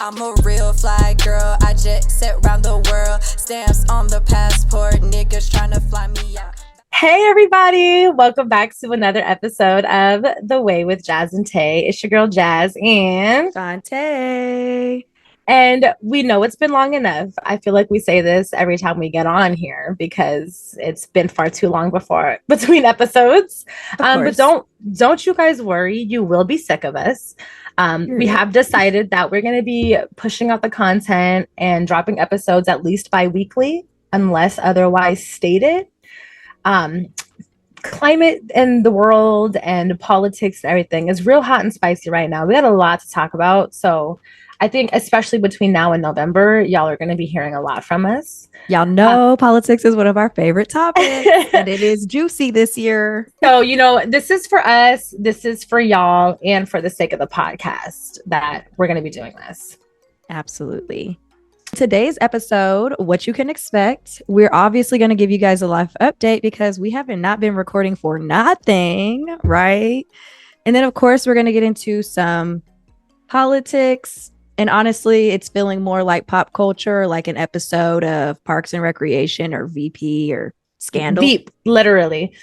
I'm a real fly girl, I jet set round the world. Stamps on the passport, niggas tryna fly me out. Hey everybody, welcome back to another episode of The Way with Jazz and Tae. It's your girl Jazz Dante. and we know it's been long enough. I feel like we say this every time we get on here because it's been far too long before between episodes. But don't you guys worry, you will be sick of us. We have decided that we're going to be pushing out the content and dropping episodes at least bi-weekly unless otherwise stated. Climate in the world and politics and everything is real hot and spicy right now. We got a lot to talk about. So I think especially between now and November, y'all are going to be hearing a lot from us. Y'all know politics is one of our favorite topics and it is juicy this year. So, this is for us, this is for y'all, and for the sake of the podcast that we're going to be doing this. Absolutely. Today's episode, what you can expect, we're obviously going to give you guys a live update because we haven't not been recording for nothing, right? And then, of course, we're going to get into some politics. And honestly, it's feeling more like pop culture, like an episode of Parks and Recreation or VP or Scandal. Veep, literally.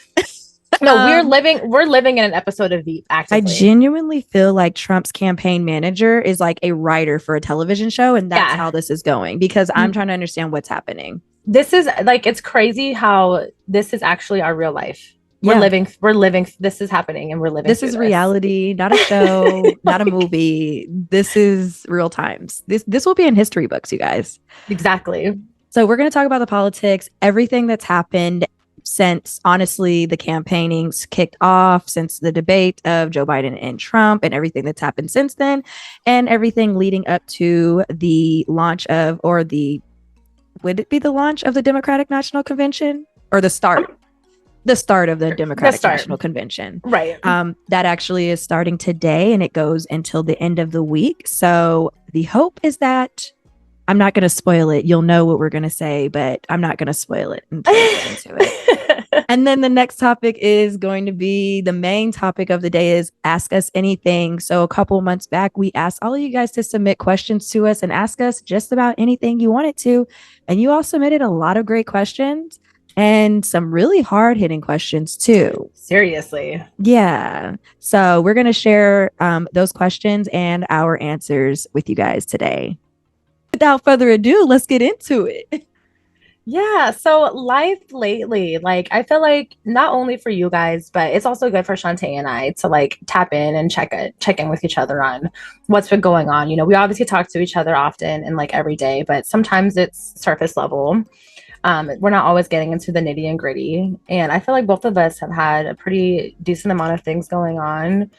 No, we're living in an episode of Veep, actively. I genuinely feel like Trump's campaign manager is like a writer for a television show, and that's how this is going because I'm trying to understand what's happening. This is like, it's crazy how this is actually our real life. We're living, this is happening and we're living. This is reality, not a show, not a movie. This is real times. This will be in history books, you guys. Exactly. So we're going to talk about the politics, everything that's happened since, honestly, the campaigning's kicked off, since the debate of Joe Biden and Trump and everything that's happened since then, and everything leading up to the launch of, would it be the launch of the Democratic National Convention or the start? The start of the Democratic National Convention. Right. That actually is starting today and it goes until the end of the week. So the hope is that I'm not going to spoil it. You'll know what we're going to say, but I'm not going to spoil it until we get into it. And then the next topic is going to be the main topic of the day is Ask Us Anything. So a couple months back, we asked all of you guys to submit questions to us and ask us just about anything you wanted to. And you all submitted a lot of great questions. And some really hard-hitting questions, too. Seriously. Yeah. So we're going to share those questions and our answers with you guys today. Without further ado, let's get into it. Yeah. So life lately, like, I feel like not only for you guys, but it's also good for Shantae and I to like tap in and check in with each other on what's been going on. We obviously talk to each other often and like every day, but sometimes it's surface level. We're not always getting into the nitty and gritty. And I feel like both of us have had a pretty decent amount of things going on,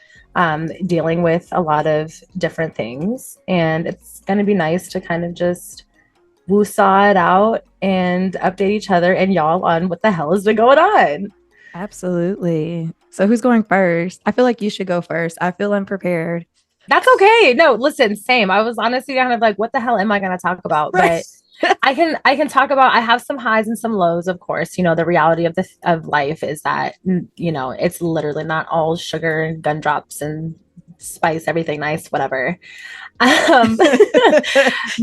dealing with a lot of different things. And it's going to be nice to kind of just woo-saw it out and update each other and y'all on what the hell has been going on. Absolutely. So who's going first? I feel like you should go first. I feel unprepared. That's okay. No, listen, same. I was honestly kind of like, what the hell am I going to talk about? Right. But I can talk about, I have some highs and some lows, of course. The reality of life is that, it's literally not all sugar and gumdrops and spice, everything nice, whatever. But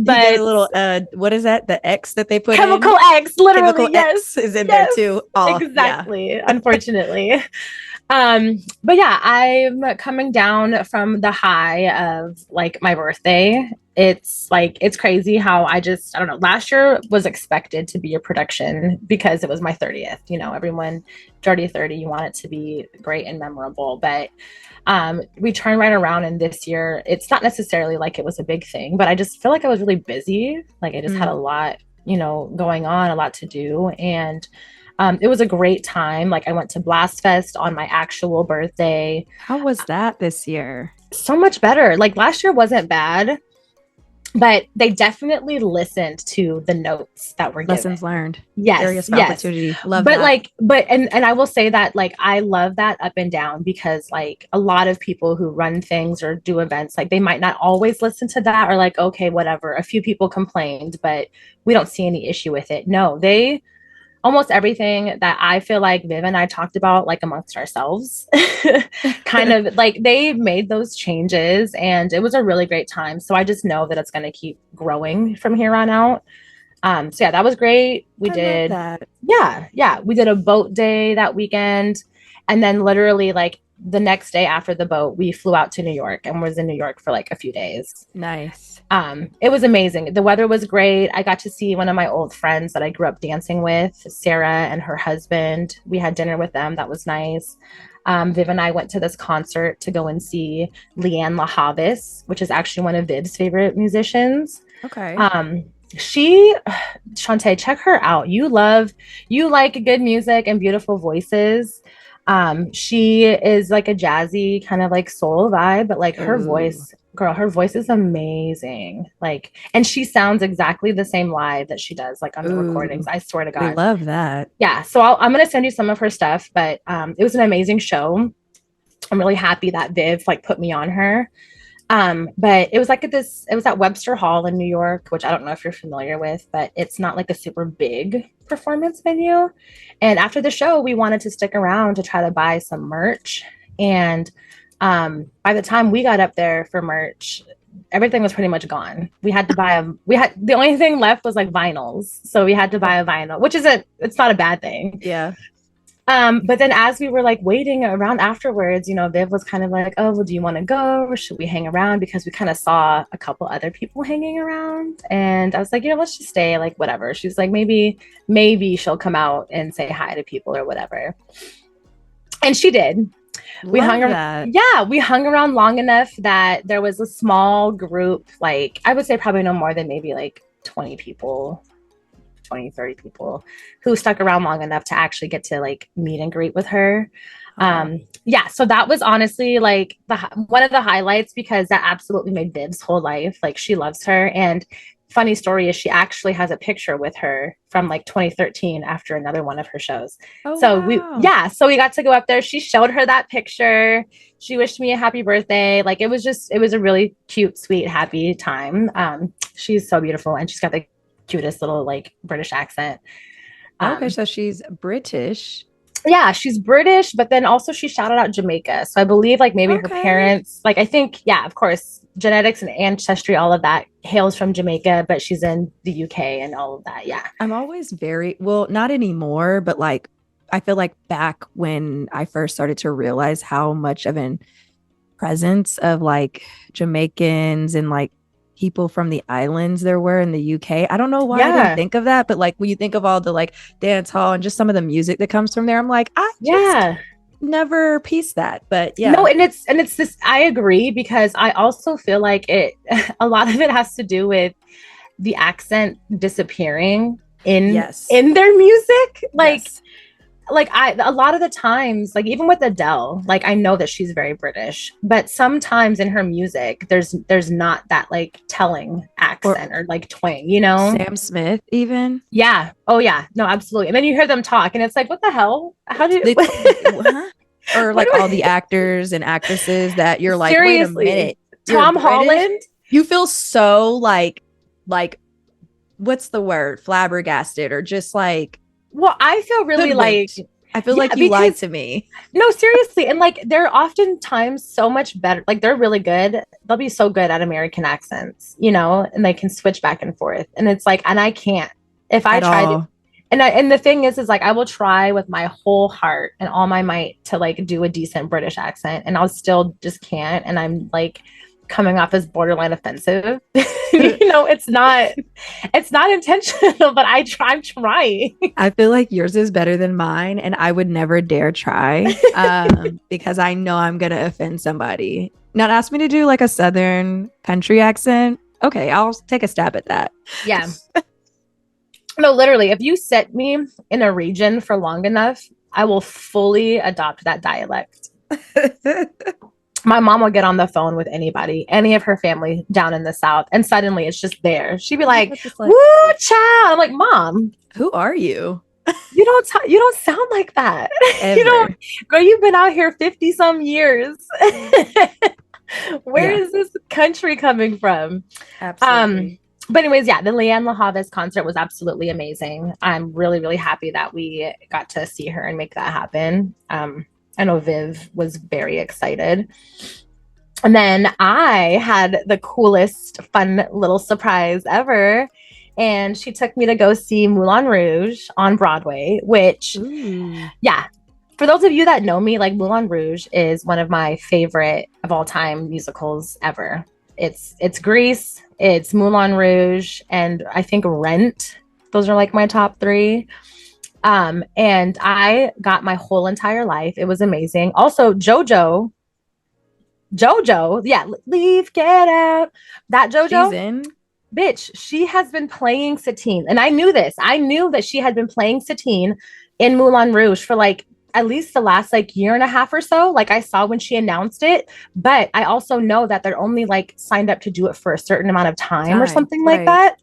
a little, what is that? The X that they put chemical in? X, literally. Chemical yes. X is in there too. Oh, exactly. Yeah. Unfortunately. But yeah, I'm coming down from the high of like my birthday. It's crazy how I don't know, last year was expected to be a production because it was my 30th, everyone 30, you want it to be great and memorable, but we turned right around and this year, it's not necessarily like it was a big thing, but I just feel like I was really busy. Like I just had a lot, going on, a lot to do. And it was a great time. Like I went to Blast Fest on my actual birthday. How was that this year? So much better. Like last year wasn't bad, but they definitely listened to the notes that were given. Lessons learned. Yes. Opportunity. Love but that. And I will say that like I love that up and down because like a lot of people who run things or do events, like they might not always listen to that or like, okay, whatever. A few people complained, but we don't see any issue with it. No, they almost everything that I feel like Viv and I talked about, like amongst ourselves, kind of like they made those changes and it was a really great time. So I just know that it's going to keep growing from here on out. So yeah, that was great. We I did, love that. yeah, we did a boat day that weekend. And then literally like the next day after the boat, we flew out to New York and was in New York for like a few days. Nice. It was amazing. The weather was great. I got to see one of my old friends that I grew up dancing with, Sarah and her husband. We had dinner with them. That was nice. Viv and I went to this concert to go and see Leanne LaHavis, which is actually one of Viv's favorite musicians. Okay. She, Shantae, check her out. You like good music and beautiful voices. She is like a jazzy kind of like soul vibe, but like her voice, girl, her voice is amazing. Like, and she sounds exactly the same live that she does like on the recordings. I swear to God. I love that. Yeah. So I'm going to send you some of her stuff, but it was an amazing show. I'm really happy that Viv like put me on her. But it was like it was at Webster Hall in New York, which I don't know if you're familiar with, but it's not like a super big performance venue. And after the show, we wanted to stick around to try to buy some merch. And by the time we got up there for merch, everything was pretty much gone. We had to buy the only thing left was like vinyls. So we had to buy a vinyl, which it's not a bad thing. Yeah. But then as we were like waiting around afterwards, you know, Viv was kind of like, oh, well, do you want to go or should we hang around? Because we kind of saw a couple other people hanging around. And I was like, you know, let's just stay, like, whatever. She's like, maybe she'll come out and say hi to people or whatever. And she did. We hung around. Yeah, we hung around long enough that there was a small group, like I would say probably no more than maybe like 20 people. 20, 30 people who stuck around long enough to actually get to like meet and greet with her. Yeah, so that was honestly like one of the highlights because that absolutely made Viv's whole life. Like she loves her. And funny story is she actually has a picture with her from like 2013 after another one of her shows. So wow. So we got to go up there. She showed her that picture. She wished me a happy birthday. Like it was a really cute, sweet, happy time. She's so beautiful and she's got the cutest little like British accent. Okay, so she's British. Yeah, she's British, but then also she shouted out Jamaica. So I believe like maybe her parents, like I think, yeah, of course, genetics and ancestry, all of that hails from Jamaica, but she's in the UK and all of that. Yeah. I'm always not anymore, but like I feel like back when I first started to realize how much of an presence of like Jamaicans and like people from the islands there were in the UK. I don't know why I didn't think of that, but like when you think of all the like dance hall and just some of the music that comes from there, I'm like, I just never pieced that. But yeah. No, and it's this, I agree, because I also feel like a lot of it has to do with the accent disappearing in their music. Like like a lot of the times, like even with Adele, like I know that she's very British, but sometimes in her music, there's not that like telling accent or like twang, you know? Sam Smith, even. Yeah. Oh yeah. No, absolutely. And then you hear them talk, and it's like, what the hell? How do you? Or like all the actors and actresses that you're like, seriously, wait a minute, Tom Holland. You feel so like what's the word? Flabbergasted or just like. Well, I feel really like I feel like you lied to me. No, seriously. And like they're oftentimes so much better. Like they're really good. They'll be so good at American accents, you know, and they can switch back and forth. And it's like, and I can't. If I try to, and the thing is like I will try with my whole heart and all my might to like do a decent British accent, and I'll still just can't. And I'm like coming off as borderline offensive. You know, it's not intentional, but I'm trying. I feel like yours is better than mine, and I would never dare try because I know I'm gonna offend somebody. Not ask me to do like a Southern country accent. Okay, I'll take a stab at that. Yeah. No, literally, if you set me in a region for long enough, I will fully adopt that dialect. My mom will get on the phone with anybody, any of her family down in the South, and suddenly it's just there. She'd be like, "Woo, child!" I'm like, "Mom, who are you? You don't sound like that. Ever. You don't, girl. You've been out here 50 some years. Where is this country coming from?" Absolutely. But anyways, yeah, the Leanne LaHavis concert was absolutely amazing. I'm really, really happy that we got to see her and make that happen. I know Viv was very excited. And then I had the coolest, fun little surprise ever. And she took me to go see Moulin Rouge on Broadway, which, yeah, for those of you that know me, like Moulin Rouge is one of my favorite of all time musicals ever. It's Grease, it's Moulin Rouge, and I think Rent. Those are like my top three. And I got my whole entire life. It was amazing. Also, JoJo, yeah, leave, get out. That JoJo, She's in. bitch, she has been playing Satine. And I knew this. I knew that she had been playing Satine in Moulin Rouge for like at least the last like year and a half or so. Like I saw when she announced it, but I also know that they're only like signed up to do it for a certain amount of time or something like that.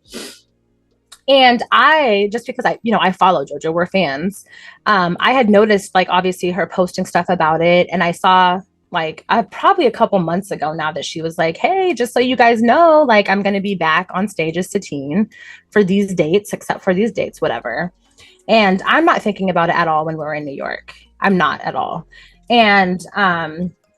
And I, just because I follow JoJo, we're fans. I had noticed like obviously her posting stuff about it, and I saw like probably a couple months ago now that she was like, hey, just so you guys know, like I'm going to be back on stage as Satine for these dates, except for these dates, whatever. And I'm not thinking about it at all when we're in New York. I'm not at all. And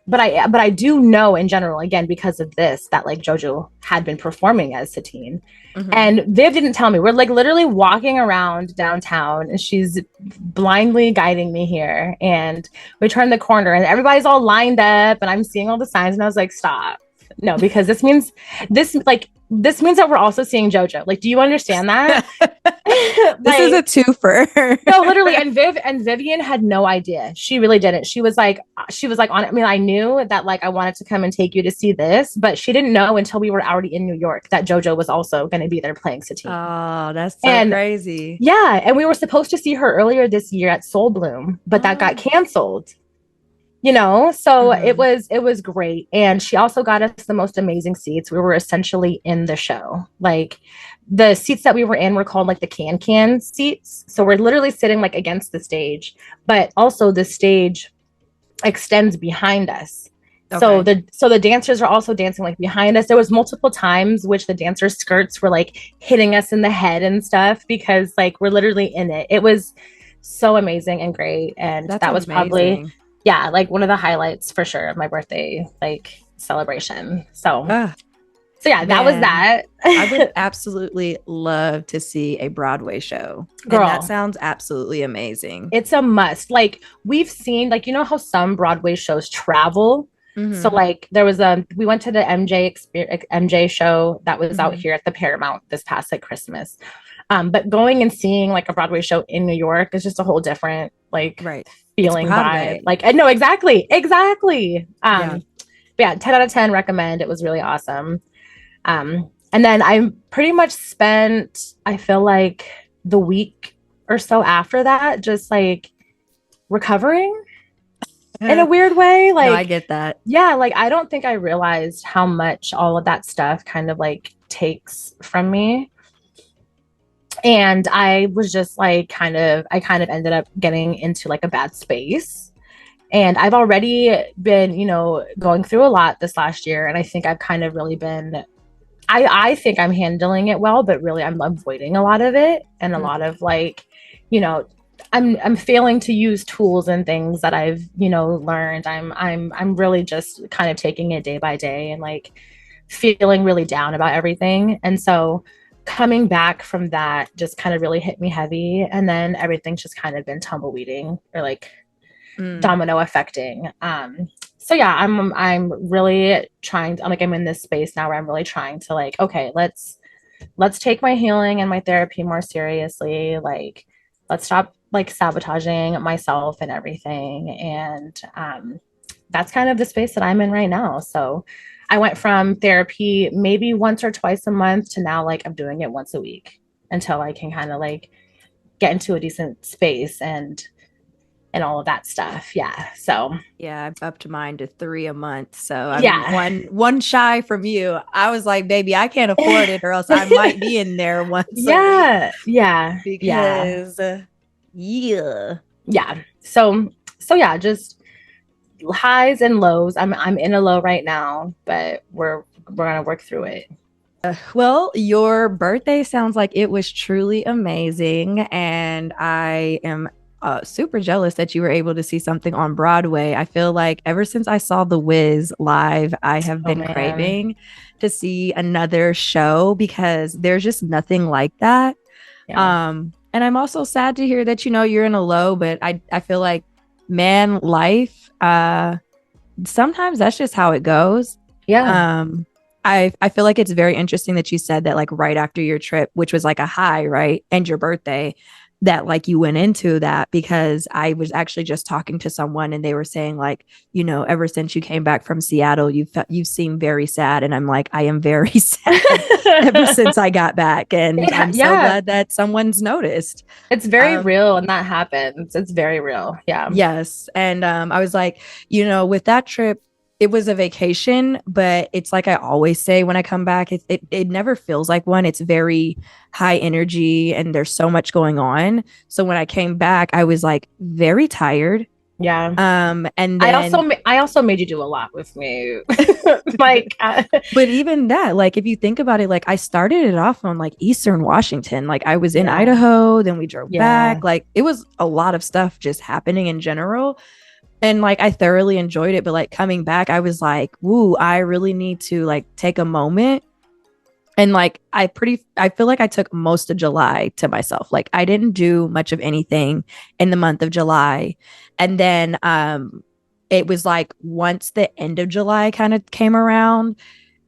but I do know in general, again, because of this, that like JoJo had been performing as Satine. Mm-hmm. And Viv didn't tell me. We're like literally walking around downtown and she's blindly guiding me here. And we turn the corner and everybody's all lined up and I'm seeing all the signs and I was like, stop. No, because this means that we're also seeing JoJo. Like, do you understand that? This is a twofer. No, literally. And Vivian had no idea. She really didn't. She was like I mean, I knew that like I wanted to come and take you to see this, but she didn't know until we were already in New York that JoJo was also going to be there playing Satine. Oh, that's so crazy. Yeah. And we were supposed to see her earlier this year at Soul Bloom, but that got canceled. So it was great. And she also got us the most amazing seats. We were essentially in the show. Like the seats that we were in were called like the can seats. So we're literally sitting like against the stage, but also the stage extends behind us. Okay. So the dancers are also dancing like behind us. There was multiple times which the dancers' skirts were like hitting us in the head and stuff because like we're literally in it. It was so amazing and great. And that was probably like one of the highlights for sure of my birthday like celebration. So yeah, that was that. I would absolutely love to see a Broadway show. Girl, and that sounds absolutely amazing. It's a must. Like we've seen, like, how some Broadway shows travel. Mm-hmm. So like we went to the MJ show that was out here at the Paramount this past like Christmas. But going and seeing like a Broadway show in New York is just a whole different like feeling vibe. Like I know exactly. Yeah, 10 out of 10 recommend. It was really awesome. And then I pretty much spent, I feel like the week or so after that, just like recovering in a weird way. Like, no, I get that. Yeah. Like, I don't think I realized how much all of that stuff kind of like takes from me. And I was just like, I kind of ended up getting into like a bad space. And I've already been, going through a lot this last year. And I think I've kind of really been, I think I'm handling it well, but really I'm avoiding a lot of it. And a lot of like, I'm failing to use tools and things that I've, learned. I'm really just kind of taking it day by day and like feeling really down about everything. And so coming back from that just kind of really hit me heavy. And then everything's just kind of been tumbleweeding or like domino affecting. So yeah, I'm really trying to, I'm in this space now where I'm really trying to like, okay, let's take my healing and my therapy more seriously. Like, let's stop like sabotaging myself and everything. And that's kind of the space that I'm in right now. So I went from therapy maybe once or twice a month to now like I'm doing it once a week until I can kind of like get into a decent space and all of that stuff. Yeah. So yeah, I've upped mine to 3 a month. So I'm one shy from you. I was like, baby, I can't afford it or else I might be in there once. Yeah. Yeah. Because yeah. So yeah, just highs and lows. I'm in a low right now, but we're gonna work through it. Well, your birthday sounds like it was truly amazing, and I am super jealous that you were able to see something on Broadway. I feel like ever since I saw The Wiz live, I have Oh been man. craving to see another show because there's just nothing like that. Yeah. And I'm also sad to hear that you're in a low, but I feel like man life, sometimes that's just how it goes. Yeah. Um, I feel like it's very interesting that you said that like right after your trip, which was like a high, right? And your birthday, that like you went into that, because I was actually just talking to someone and they were saying like, ever since you came back from Seattle, you seem very sad. And I'm like, I am very sad ever since I got back. And Yeah, I'm so yeah. glad that someone's noticed. It's very Um, real and that happens. It's very real. Yeah. Yes. And I was like, with that trip, it was a vacation, but it's like I always say when I come back, it never feels like one. It's very high energy and there's so much going on. So when I came back, I was like very tired. Yeah. And then I also made you do a lot with me. Like but even that, like if you think about it, like I started it off on like Eastern Washington. Like I was in yeah. Idaho, then we drove Yeah. back. Like it was a lot of stuff just happening in general. And like I thoroughly enjoyed it, but like coming back, I was like, "Woo, I really need to like take a moment." And like I feel like I took most of July to myself. Like I didn't do much of anything in the month of July. And then it was like once the end of July kind of came around,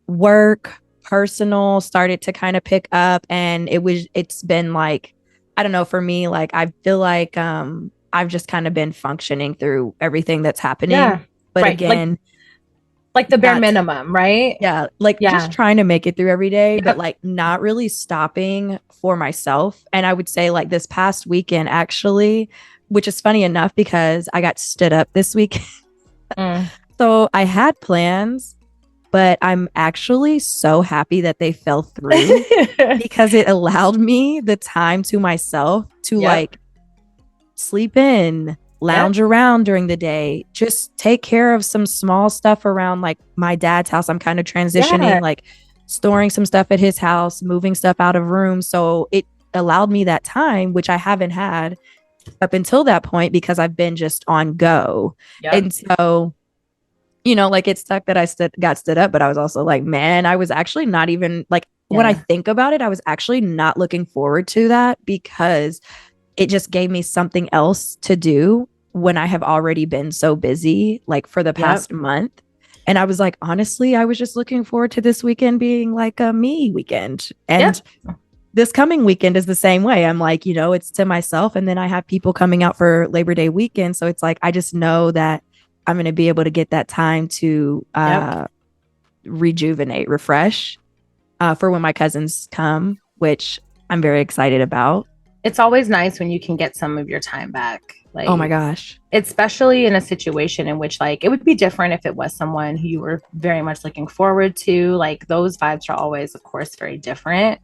work, personal started to kind of pick up, and it's been like, I don't know, for me, like I feel like I've just kind of been functioning through everything that's happening. Yeah. But Right. again, Like the bare not minimum, right? yeah, like Yeah. just trying to make it through every day, but Yep. like not really stopping for myself. And I would say like this past weekend, actually, which is funny enough because I got stood up this week. Mm. So I had plans, but I'm actually so happy that they fell through because it allowed me the time to myself to Yep. like sleep in, lounge around during the day, just take care of some small stuff around like my dad's house. I'm kind of transitioning, Yeah. like storing some stuff at his house, moving stuff out of rooms. So it allowed me that time, which I haven't had up until that point because I've been just on go. Yep. And so, like it sucked that I got stood up, but I was also like, man, I was actually not even like, when I Yeah. think about it, I was actually not looking forward to that because it just gave me something else to do when I have already been so busy, like for the past month. And I was like, honestly, I was just looking forward to this weekend being like a me weekend. And this coming weekend is the same way. I'm like, it's to myself. And then I have people coming out for Labor Day weekend. So it's like, I just know that I'm going to be able to get that time to rejuvenate, refresh for when my cousins come, which I'm very excited about. It's always nice when you can get some of your time back. Like, oh my gosh. Especially in a situation in which like it would be different if it was someone who you were very much looking forward to. Like those vibes are always, of course, very different.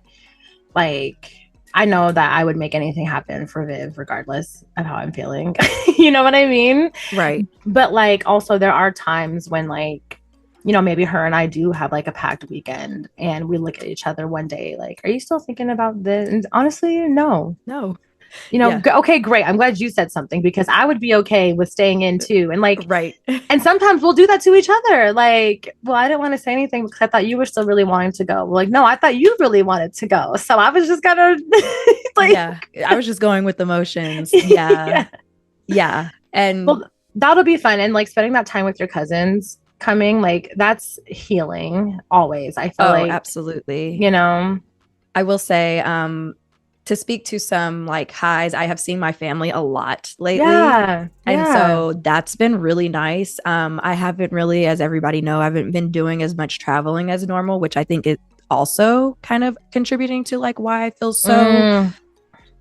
Like I know that I would make anything happen for Viv regardless of how I'm feeling. You know what I mean? Right. But like also there are times when like, maybe her and I do have like a packed weekend and we look at each other one day like, are you still thinking about this? And honestly, no. Okay, great. I'm glad you said something because I would be okay with staying in too. And like, right. And sometimes we'll do that to each other. Like, well, I didn't want to say anything because I thought you were still really wanting to go. Like, no, I thought you really wanted to go. So I was just gonna like, yeah, I was just going with emotions. Yeah. Yeah. And well, that'll be fun. And like spending that time with your cousins coming, like that's healing always. I feel like absolutely. I will say, to speak to some like highs, I have seen my family a lot lately. Yeah. And so that's been really nice. I haven't really, as everybody know, I haven't been doing as much traveling as normal, which I think is also kind of contributing to like why I feel so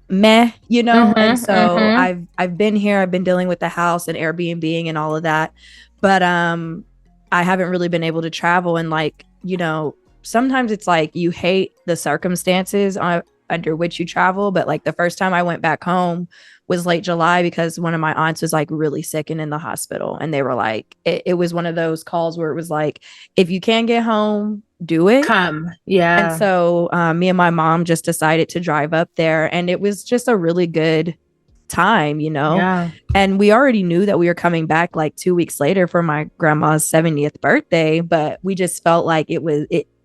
meh, and so I've been here, I've been dealing with the house and Airbnb and all of that, but I haven't really been able to travel. And like, sometimes it's like you hate the circumstances under which you travel, but like the first time I went back home was late July because one of my aunts was like really sick and in the hospital, and they were like, it was one of those calls where it was like, if you can't get home, do it. Yeah. And so me and my mom just decided to drive up there, and it was just a really good time, Yeah. And we already knew that we were coming back like 2 weeks later for my grandma's 70th birthday, but we just felt like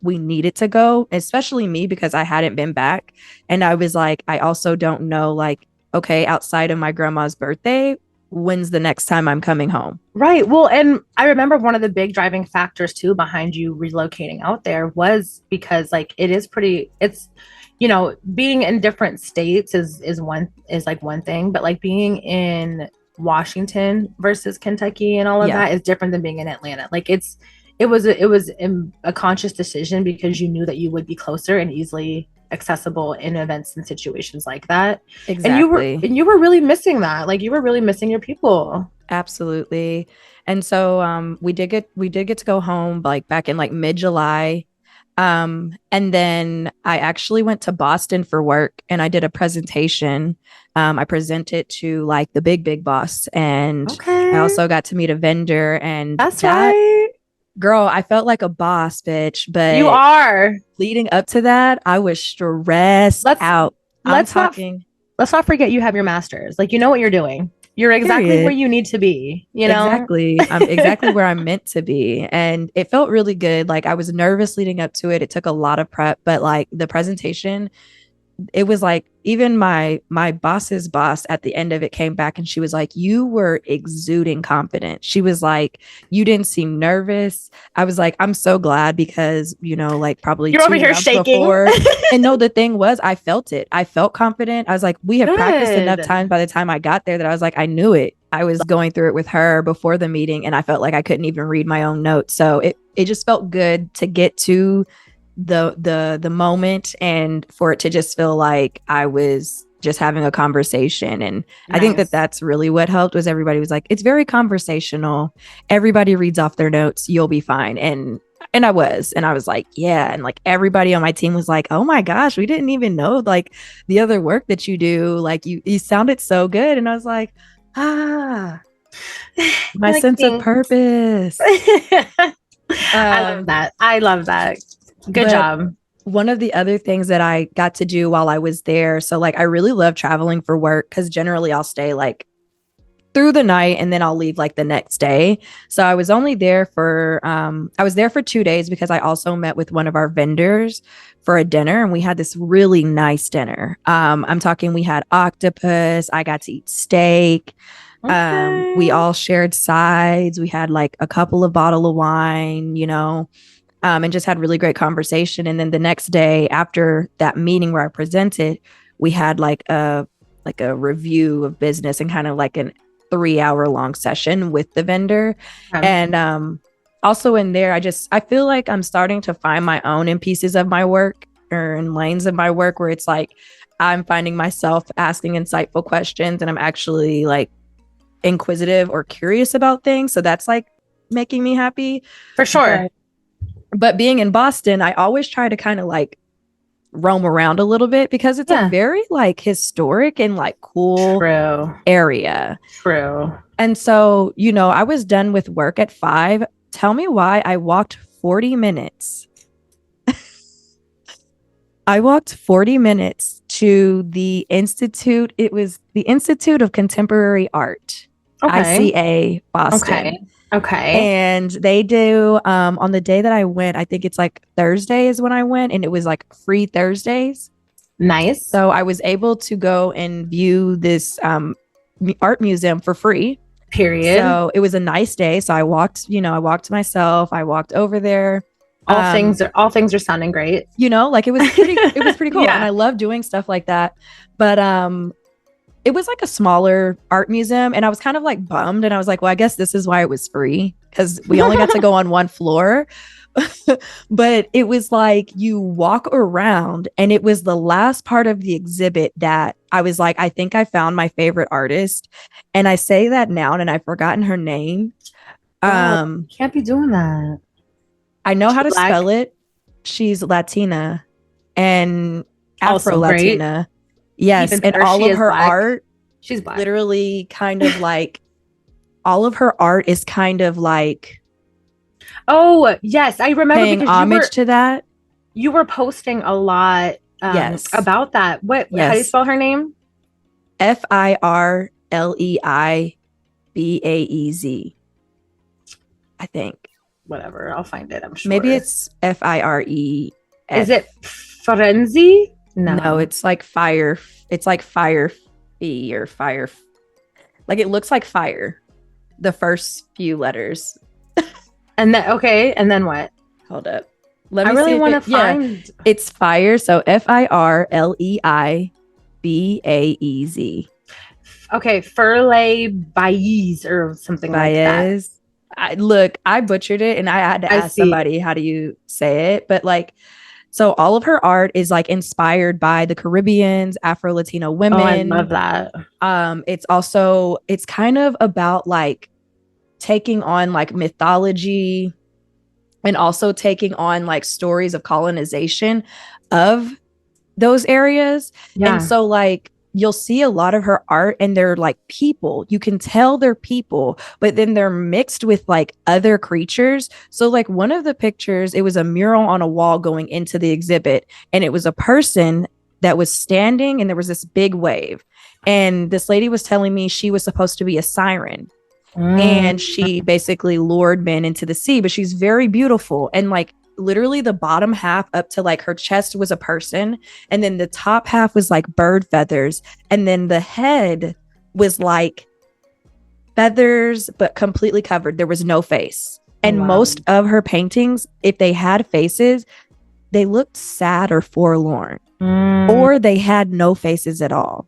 we needed to go, especially me, because I hadn't been back. And I was like, I also don't know, like, okay, outside of my grandma's birthday, when's the next time I'm coming home? Right. Well, and I remember one of the big driving factors too behind you relocating out there was because like it's being in different states is like one thing, but like being in Washington versus Kentucky and all of that is different than being in Atlanta. Like it was a conscious decision because you knew that you would be closer and easily accessible in events and situations like that. Exactly. And you were really missing that. Like you were really missing your people. Absolutely. And so we did get to go home like back in like mid-July. And then I actually went to Boston for work, and I did a presentation. I presented to like the big boss, and I also got to meet a vendor, and that's right. Girl, I felt like a boss, bitch. But you are. Leading up to that, I was stressed out. Let's not forget you have your master's. Like, you know what you're doing. You're exactly where you need to be, Exactly. I'm exactly where I'm meant to be. And it felt really good. Like, I was nervous leading up to it. It took a lot of prep, but like the presentation, it was like even my boss's boss at the end of it came back and she was like, you were exuding confidence. She was like, you didn't seem nervous. I was like, I'm so glad, because like probably you're over here shaking before, and no, the thing was, I felt it. I felt confident. I was like, we have practiced enough times by the time I got there that I was like, I knew it. I was going through it with her before the meeting, and I felt like I couldn't even read my own notes. So it just felt good to get to the moment, and for it to just feel like I was just having a conversation. And nice. I think that's really what helped, was everybody was like, it's very conversational. Everybody reads off their notes. You'll be fine. And I was like, yeah. And like everybody on my team was like, oh my gosh, we didn't even know like the other work that you do. Like you sounded so good. And I was like, my like, sense of purpose. I love that. Good job. One of the other things that I got to do while I was there, so like I really love traveling for work, because generally I'll stay like through the night and then I'll leave like the next day. So I was only there for I was there for 2 days, because I also met with one of our vendors for a dinner, and we had this really nice dinner. I'm talking, we had octopus, I got to eat steak. Okay. We all shared sides. We had like a couple of bottles of wine, and just had really great conversation. And then the next day after that meeting where I presented, we had like a review of business and kind of like an 3-hour long session with the vendor. And also in there, I feel like I'm starting to find my own in pieces of my work, or in lanes of my work, where it's like I'm finding myself asking insightful questions, and I'm actually like inquisitive or curious about things. So that's like making me happy. For sure. But being in Boston, I always try to kind of like roam around a little bit, because it's a very like historic and like cool area. True. And so, I was done with work at 5. Tell me why I walked 40 minutes. I walked 40 minutes to the Institute. It was the Institute of Contemporary Art, ICA Boston. Okay. And they do on the day that I went, I think it's like Thursday is when I went, and it was like free Thursdays. Nice. So I was able to go and view this art museum for free. Period. So it was a nice day. So I walked myself. I walked over there. All things are sounding great. Like it was pretty cool. And I love doing stuff like that. But it was like a smaller art museum, and I was kind of like bummed, and I was like, well, I guess this is why it was free, because we only got to go on one floor. But it was like you walk around, and it was the last part of the exhibit that I was like, I think I found my favorite artist. And I say that now, and I've forgotten her name. Can't be doing that. I know how to spell it. She's Latina and Afro-Latina. Yes, and all of her art, she's Black. Literally kind of like, all of her art is kind of like, Oh, yes, I remember paying because homage to that. you were posting a lot Yes. about that. How do you Yes. spell her name? Firleabaez, I think. Whatever, I'll find it, I'm sure. Maybe it's Fire. Is it Frenzy? No, it's like fire. It's like fire fee or fire. Like it looks like fire. The first few letters. And then and then what? Hold up. Let me I really want to find. find. Yeah, it's fire. So Firleibaez. Okay, Furley Baez or something like that. I butchered it, and I had to ask somebody, how do you say it? But like, so all of her art is like inspired by the Caribbeans, Afro-Latino women. Oh, I love that. It's kind of about like taking on like mythology and also taking on like stories of colonization of those areas. Yeah. And so like you'll see a lot of her art and they're like people. You can tell they're people, but then they're mixed with like other creatures. So like one of the pictures, it was a mural on a wall going into the exhibit, and it was a person that was standing and there was this big wave. And this lady was telling me she was supposed to be a siren. And she basically lured men into the sea, but she's very beautiful. And like literally the bottom half up to like her chest was a person, and then the top half was like bird feathers, and then the head was like feathers but completely covered. There was no face. And most of her paintings, if they had faces, they looked sad or forlorn, or they had no faces at all.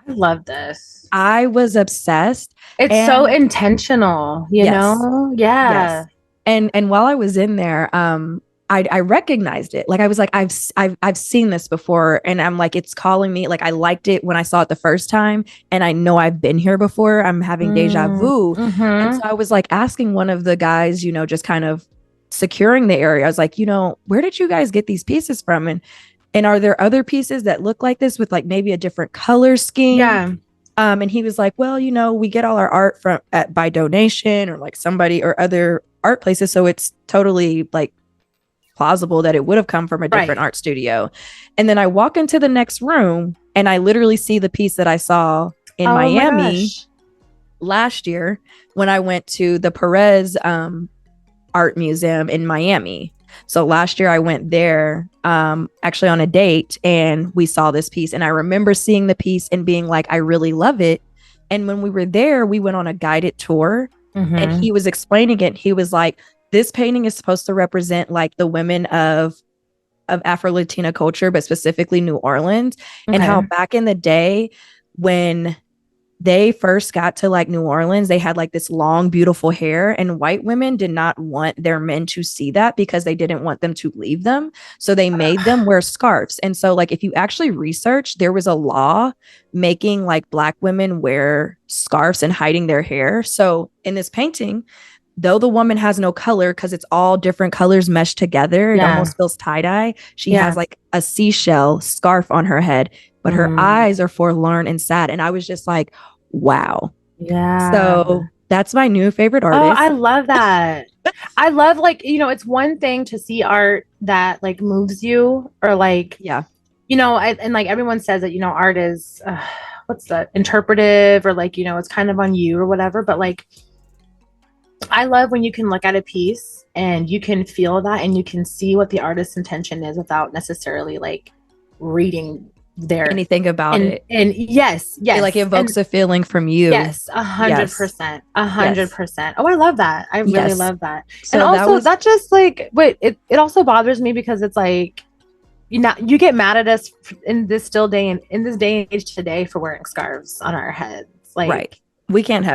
I love this. I was obsessed. It's so intentional, you know? Yeah. Yes. And while I was in there, I recognized it. Like I was like, I've seen this before, and I'm like, it's calling me. Like I liked it when I saw it the first time, and I know I've been here before. I'm having deja vu. And so I was like asking one of the guys, you know, just kind of securing the area. I was like, you know, where did you guys get these pieces from? And are there other pieces that look like this with like maybe a different color scheme? Yeah. And he was like, well, you know, we get all our art by donation or like somebody or other art places. So it's totally like plausible that it would have come from a different art studio. And then I walk into the next room and I literally see the piece that I saw in Miami last year when I went to the Perez Art Museum in Miami. So last year I went there actually on a date, and we saw this piece, and I remember seeing the piece and being like, I really love it. And when we were there, we went on a guided tour, and he was explaining it. He was like, this painting is supposed to represent like the women of Afro-Latina culture, but specifically New Orleans, and how back in the day when they first got to like New Orleans, they had like this long, beautiful hair, and white women did not want their men to see that because they didn't want them to leave them. So they made them wear scarves. And so like, if you actually research, there was a law making like Black women wear scarves and hiding their hair. So in this painting, though the woman has no color because it's all different colors meshed together, it almost feels tie-dye. She has like a seashell scarf on her head, but her eyes are forlorn and sad. And I was just like, wow. Yeah. So that's my new favorite artist. Oh, I love that. I love, like, you know, it's one thing to see art that like moves you, or like, you know, and like everyone says that, you know, art is what's that, interpretive, or like, you know, it's kind of on you or whatever. But like, I love when you can look at a piece and you can feel that and you can see what the artist's intention is without necessarily like reading anything about it. And yes, it like evokes a feeling from you. Yes, 100%, 100%. Oh, I love that. I really love that. So and also that just like, wait, it also bothers me because it's like, you get mad at us in this day and age today for wearing scarves on our heads. Like, we can't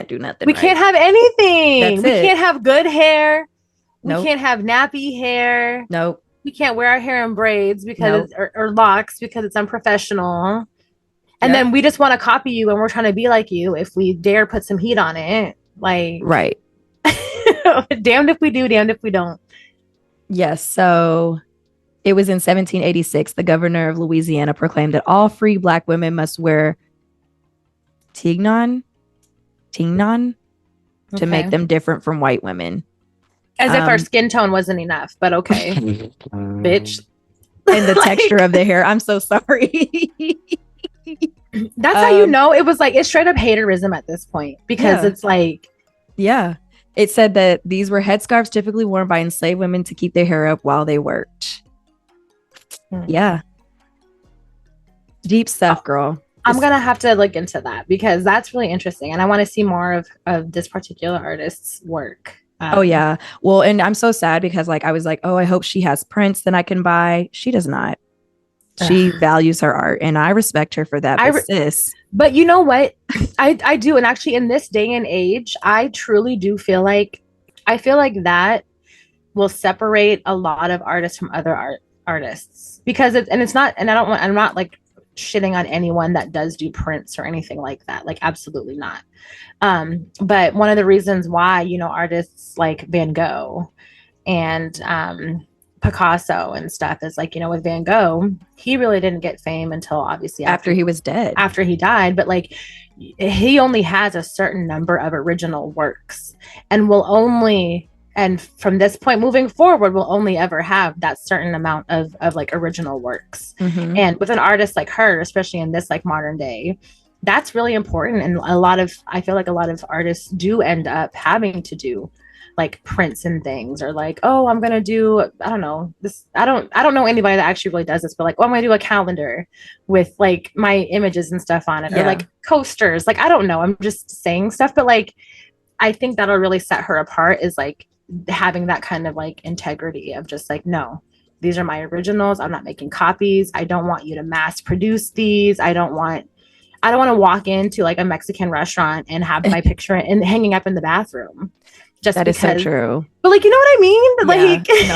do nothing. We can't have anything. We can't have good hair. Nope. We can't have nappy hair. Nope. We can't wear our hair in braids because or locks because it's unprofessional. And then we just want to copy you, and we're trying to be like you if we dare put some heat on it. Like, damned if we do, damned if we don't. Yes. So it was in 1786, the governor of Louisiana proclaimed that all free Black women must wear tignon to make them different from white women. As if our skin tone wasn't enough, but okay. Bitch. And the texture of the hair. I'm so sorry. That's how you know it was like, it's straight up haterism at this point, because it's like, yeah, it said that these were headscarves typically worn by enslaved women to keep their hair up while they worked. Yeah, deep stuff, girl. I'm gonna have to look into that, because that's really interesting, and I want to see more of this particular artist's work. Oh yeah, well, and I'm so sad because like I was like, oh, I hope she has prints that I can buy. She does not. She values her art, and I respect her for that. But you know what? I do, and actually, in this day and age, I truly do feel like that will separate a lot of artists from other artists, because it's not, and I'm not like shitting on anyone that does do prints or anything like that. Like, absolutely not. But one of the reasons why, you know, artists like Van Gogh and Picasso and stuff is like, you know, with Van Gogh, he really didn't get fame until obviously after he was dead, after he died. But like, he only has a certain number of original works, and from this point moving forward, we'll only ever have that certain amount of like original works. And with an artist like her, especially in this like modern day, that's really important. And I feel like a lot of artists do end up having to do like prints and things, or like, oh, I'm gonna do, I don't know this, I don't know anybody that actually really does this, but like, oh, I'm gonna do a calendar with like my images and stuff on it, or like coasters. Like, I don't know, I'm just saying stuff, but like, I think that'll really set her apart, is like having that kind of like integrity of just like, no, these are my originals, I'm not making copies, I don't want you to mass produce these, I don't want to walk into like a Mexican restaurant and have my picture and hanging up in the bathroom. That is so true. But like, you know what I mean? Like, no,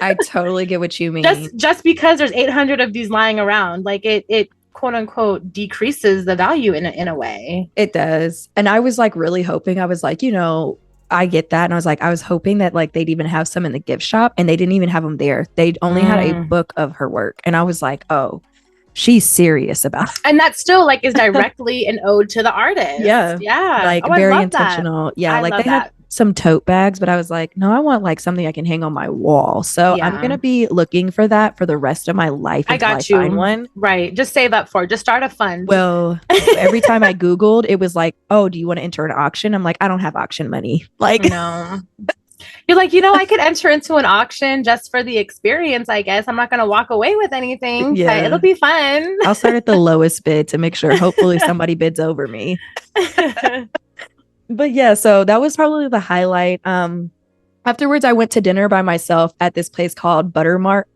I totally get what you mean. Just because there's 800 of these lying around, like it quote unquote decreases the value in a way. It does. And I was like really hoping, I was like, you know, I get that. And I was hoping that like they'd even have some in the gift shop, and they didn't even have them there. They only had a book of her work. And I was like, oh, she's serious about it. And that still like is directly an ode to the artist. Yeah. Like very intentional. That. Yeah. Like they had some tote bags, but I was like, no, I want like something I can hang on my wall. So I'm going to be looking for that for the rest of my life. I got you. Find one. Right. Just save up for it. Just start a fund. Well, every time I Googled, it was like, oh, do you want to enter an auction? I'm like, I don't have auction money. Like, no. You're like, you know, I could enter into an auction just for the experience, I guess. I'm not going to walk away with anything. Yeah. It'll be fun. I'll start at the lowest bid to make sure hopefully somebody bids over me. But yeah, so that was probably the highlight. Afterwards, I went to dinner by myself at this place called Buttermilk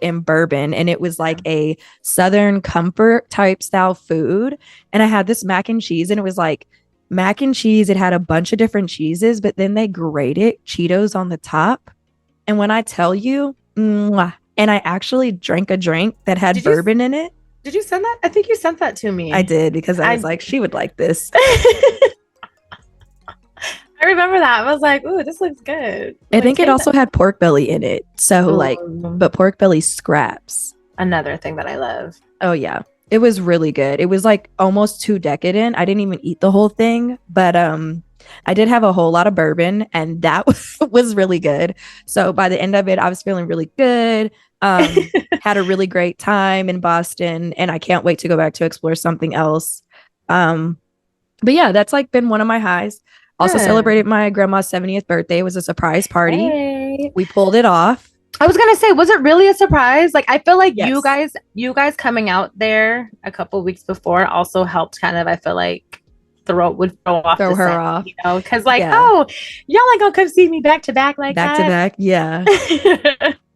and Bourbon, and it was like a Southern comfort type style food. And I had this mac and cheese, and it was like mac and cheese. It had a bunch of different cheeses, but then they grated Cheetos on the top. And when I tell you, mwah, and I actually drank a drink that had bourbon in it. Did you send that? I think you sent that to me. I did, because I was like, she would like this. I remember that. I was like, ooh, this looks good. I think it also had pork belly in it. So like, but pork belly scraps. Another thing that I love. Oh yeah. It was really good. It was like almost too decadent. I didn't even eat the whole thing, but I did have a whole lot of bourbon, and that was really good. So by the end of it, I was feeling really good. Had a really great time in Boston, and I can't wait to go back to explore something else. But yeah, that's like been one of my highs. Also celebrated my grandma's 70th birthday. It was a surprise party. Hey. We pulled it off. I was gonna say, was it really a surprise? Like, I feel like you guys coming out there a couple weeks before also helped kind of, I feel like, throw her off, you know, because like, oh, y'all ain't gonna come see me back to back like back to back. Yeah.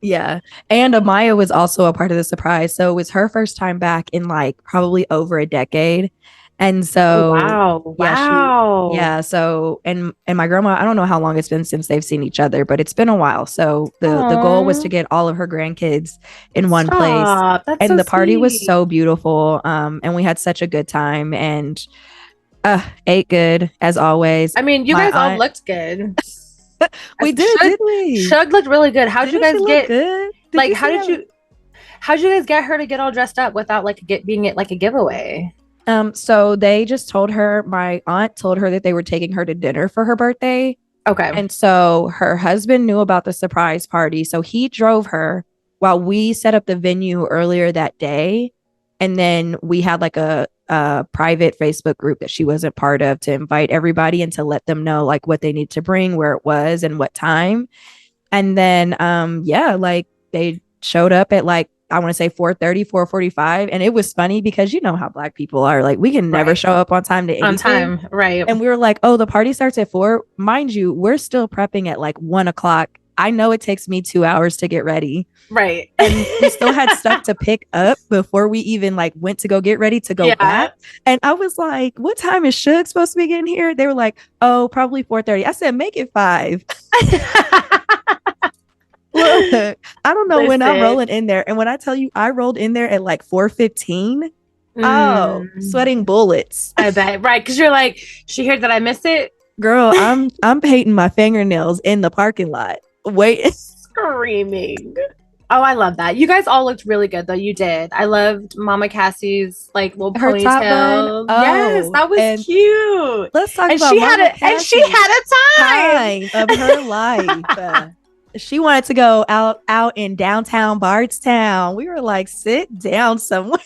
Yeah. And Amaya was also a part of the surprise. So it was her first time back in like probably over a decade. And so wow. So and my grandma, I don't know how long it's been since they've seen each other, but it's been a while. So the goal was to get all of her grandkids in one place. And so the party was so beautiful. And we had such a good time, and ate good as always. I mean, you guys all looked good. We did, didn't we? Shug looked really good. How did you guys get good? Like, how did you guys get her to get all dressed up without like being it like a giveaway? So they just told her, my aunt told her that they were taking her to dinner for her birthday. Okay. And so her husband knew about the surprise party. So he drove her while we set up the venue earlier that day. And then we had like a private Facebook group that she wasn't part of to invite everybody and to let them know like what they need to bring, where it was and what time. And then, like they showed up at like, I want to say 4:30, 4:45. And it was funny because you know how Black people are. Like, we can never show up on time to anything. On time, right. And we were like, oh, the party starts at 4. Mind you, we're still prepping at like 1 o'clock. I know it takes me 2 hours to get ready. Right. And we still had stuff to pick up before we even like went to go get ready to go back. And I was like, what time is Suge supposed to be getting here? They were like, oh, probably 4:30. I said, make it 5. Look, I don't know when I'm rolling in there. And when I tell you I rolled in there at like 4:15, oh, sweating bullets. I bet. Right. Because you're like, she heard that I missed it. Girl, I'm painting my fingernails in the parking lot. Wait. Screaming. Oh, I love that. You guys all looked really good though. You did. I loved Mama Cassie's like little ponytail. Yes, that was cute. Let's talk about she had a time of her life. She wanted to go out in downtown Bardstown. We were like, sit down somewhere.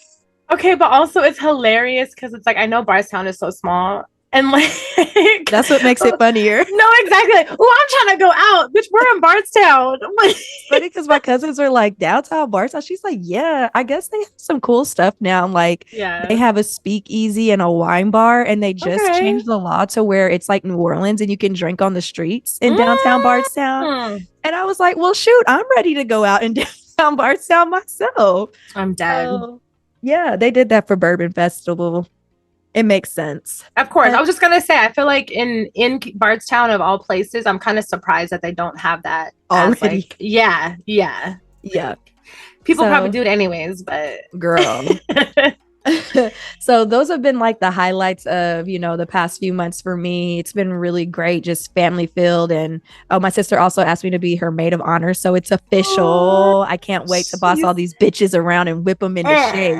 Okay, but also it's hilarious because it's like I know Bardstown is so small. And like that's what makes it funnier. No, exactly. Oh, I'm trying to go out. Bitch, we're in Bardstown. Funny because my cousins are like, downtown Bardstown. She's like, yeah, I guess they have some cool stuff now. Like, they have a speakeasy and a wine bar, and they just changed the law to where it's like New Orleans and you can drink on the streets in downtown Bardstown. And I was like, well, shoot, I'm ready to go out in downtown Bardstown myself. I'm dead. So, yeah, they did that for Bourbon Festival. It makes sense. Of course. I was just gonna say, I feel like in Bardstown of all places, I'm kind of surprised that they don't have that already. Like, yeah. People probably do it anyways, but girl. So those have been like the highlights of, you know, the past few months for me. It's been really great, just family filled. And my sister also asked me to be her maid of honor, so it's official. I can't wait to boss all these bitches around and whip them into shape.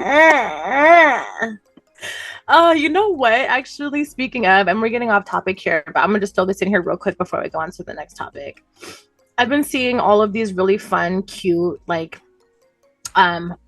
Oh, you know what? Actually, speaking of, and we're getting off topic here, but I'm gonna just throw this in here real quick before we go on to the next topic. I've been seeing all of these really fun, cute, like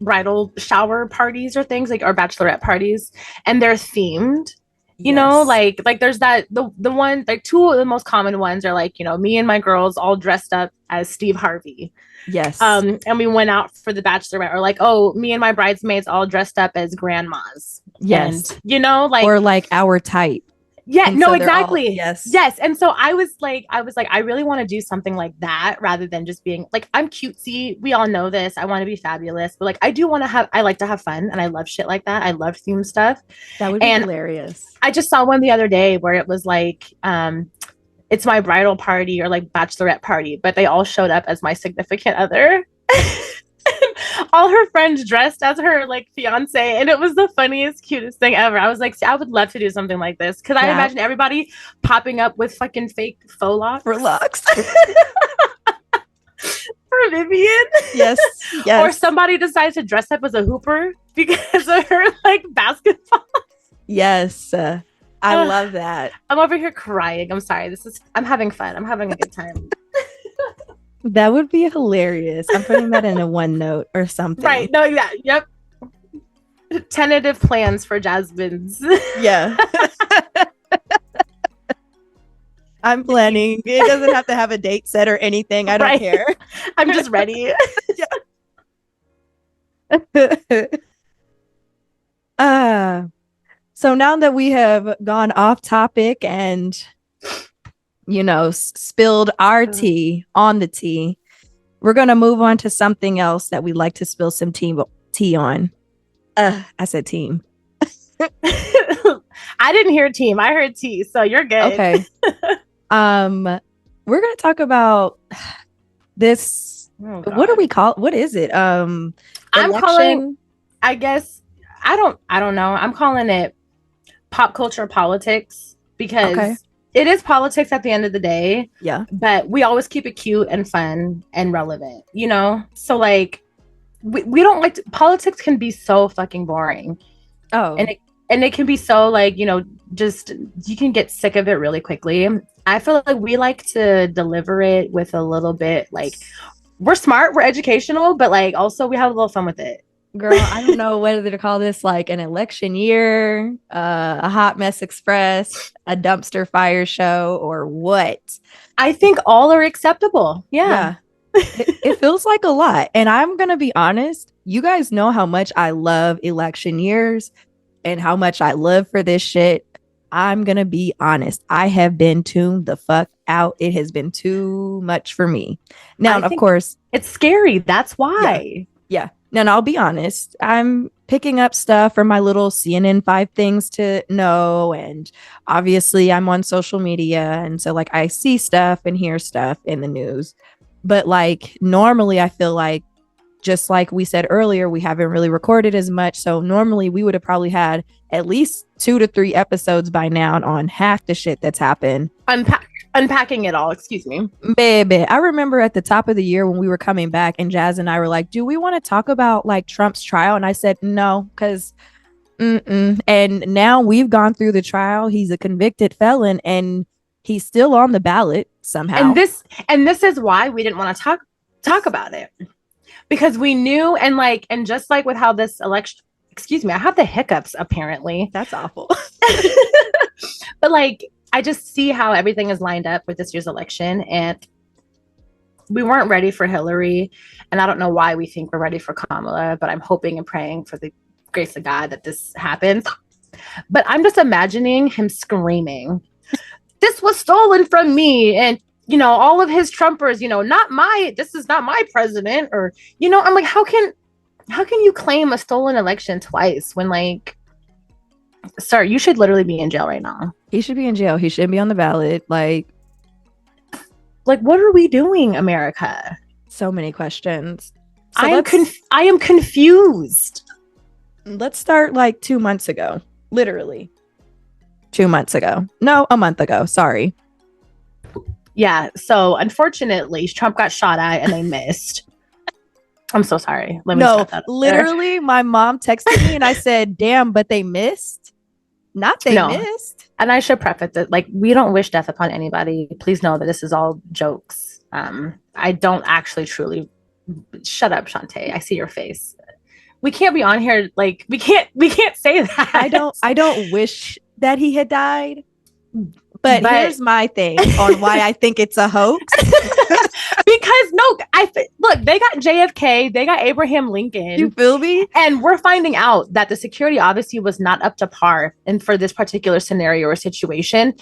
bridal shower parties or things, like, or bachelorette parties, and they're themed. You know, like there's that the one, like two of the most common ones are like, you know, me and my girls all dressed up as Steve Harvey. Yes. And we went out for the bachelorette, or like, oh, me and my bridesmaids all dressed up as grandmas. Yes. And, you know, like, or like our type. Yeah, and no, so exactly. Yes. And so I was like, I really want to do something like that rather than just being like, I'm cutesy. We all know this. I want to be fabulous, but like, I like to have fun, and I love shit like that. I love theme stuff. That would be hilarious. I just saw one the other day where it was like, it's my bridal party or like bachelorette party, but they all showed up as my significant other. All her friends dressed as her like fiance, and it was the funniest, cutest thing ever. I was like, I would love to do something like this, because I imagine everybody popping up with fucking fake faux locks. For locks. For Vivian. Yes. Or somebody decides to dress up as a hooper because of her like basketball. Yes. I love that. I'm over here crying. I'm sorry. I'm having fun. I'm having a good time. That would be hilarious. I'm putting that in a OneNote or something. Right. No, yeah. Yep. Tentative plans for Jasmine's. Yeah. I'm planning. It doesn't have to have a date set or anything. I don't care. I'm just ready. So now that we have gone off topic and, you know, spilled our tea on the tea, we're going to move on to something else that we'd like to spill some tea on. I said team. I didn't hear team. I heard tea. So you're good. Okay. We're going to talk about this. Oh, what do we call it? What is it? I'm calling, I guess, I don't know. I'm calling it pop culture politics, because it is politics at the end of the day. Yeah. But we always keep it cute and fun and relevant, you know? So like, we don't like politics can be so fucking boring. Oh. And it can be so like, you know, just you can get sick of it really quickly. I feel like we like to deliver it with a little bit like we're smart, we're educational, but like also we have a little fun with it. Girl, I don't know whether to call this like an election year, a hot mess express, a dumpster fire show, or what. I think all are acceptable. Yeah. It feels like a lot. And I'm going to be honest, you guys know how much I love election years and how much I live for this shit. I'm going to be honest. I have been tuned the fuck out. It has been too much for me. Now, of course, it's scary. That's why. Yeah. And I'll be honest, I'm picking up stuff from my little CNN 5 things to know. And obviously, I'm on social media. And so, like, I see stuff and hear stuff in the news. But, like, normally, I feel like, just like we said earlier, we haven't really recorded as much. So, normally, we would have probably had at least 2 to 3 episodes by now on half the shit that's happened. Unpacking it all, excuse me. Baby, I remember at the top of the year when we were coming back and Jazz and I were like, do we want to talk about like Trump's trial? And I said, no, because and now we've gone through the trial. He's a convicted felon and he's still on the ballot somehow. And this is why we didn't want to talk about it, because we knew and just like with how this election, excuse me, I have the hiccups apparently. That's awful. But like, I just see how everything is lined up with this year's election, and we weren't ready for Hillary, and I don't know why we think we're ready for Kamala, but I'm hoping and praying for the grace of God that this happens. But I'm just imagining him screaming, "This was stolen from me," and all of his Trumpers, this is not my president, or I'm like, how can you claim a stolen election twice when like, sir, you should literally be in jail right now. He should be in jail. He shouldn't be on the ballot. Like what are we doing, America? So many questions. So I am confused. Let's start like 2 months ago. Literally 2 months ago. No, a month ago. Sorry. Yeah. So unfortunately, Trump got shot at and they missed. I'm so sorry. Literally, my mom texted me and I said, damn, but they missed. Missed. And I should preface it, like, we don't wish death upon anybody. Please know that this is all jokes. I don't actually truly. Shut up, Shantae. I see your face. We can't be on here like we can't say that. I don't wish that he had died. But here's my thing on why I think it's a hoax. Because look, they got JFK, they got Abraham Lincoln. You feel me? And we're finding out that the security obviously was not up to par. And for this particular scenario or situation,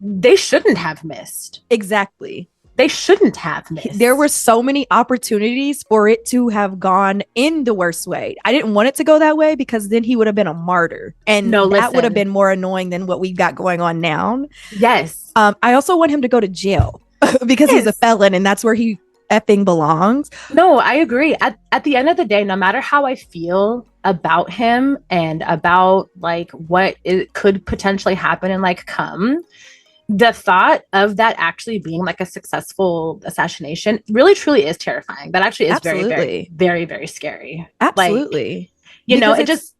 they shouldn't have missed. Exactly. They shouldn't have missed. There were so many opportunities for it to have gone in the worst way. I didn't want it to go that way because then he would have been a martyr. And that would have been more annoying than what we've got going on now. Yes. I also want him to go to jail because he's a felon and that's where he effing belongs. No, I agree. At the end of the day, no matter how I feel about him and about like what could potentially happen and like the thought of that actually being like a successful assassination really truly is terrifying. That actually is very, very, very, very scary. Absolutely. Like, it just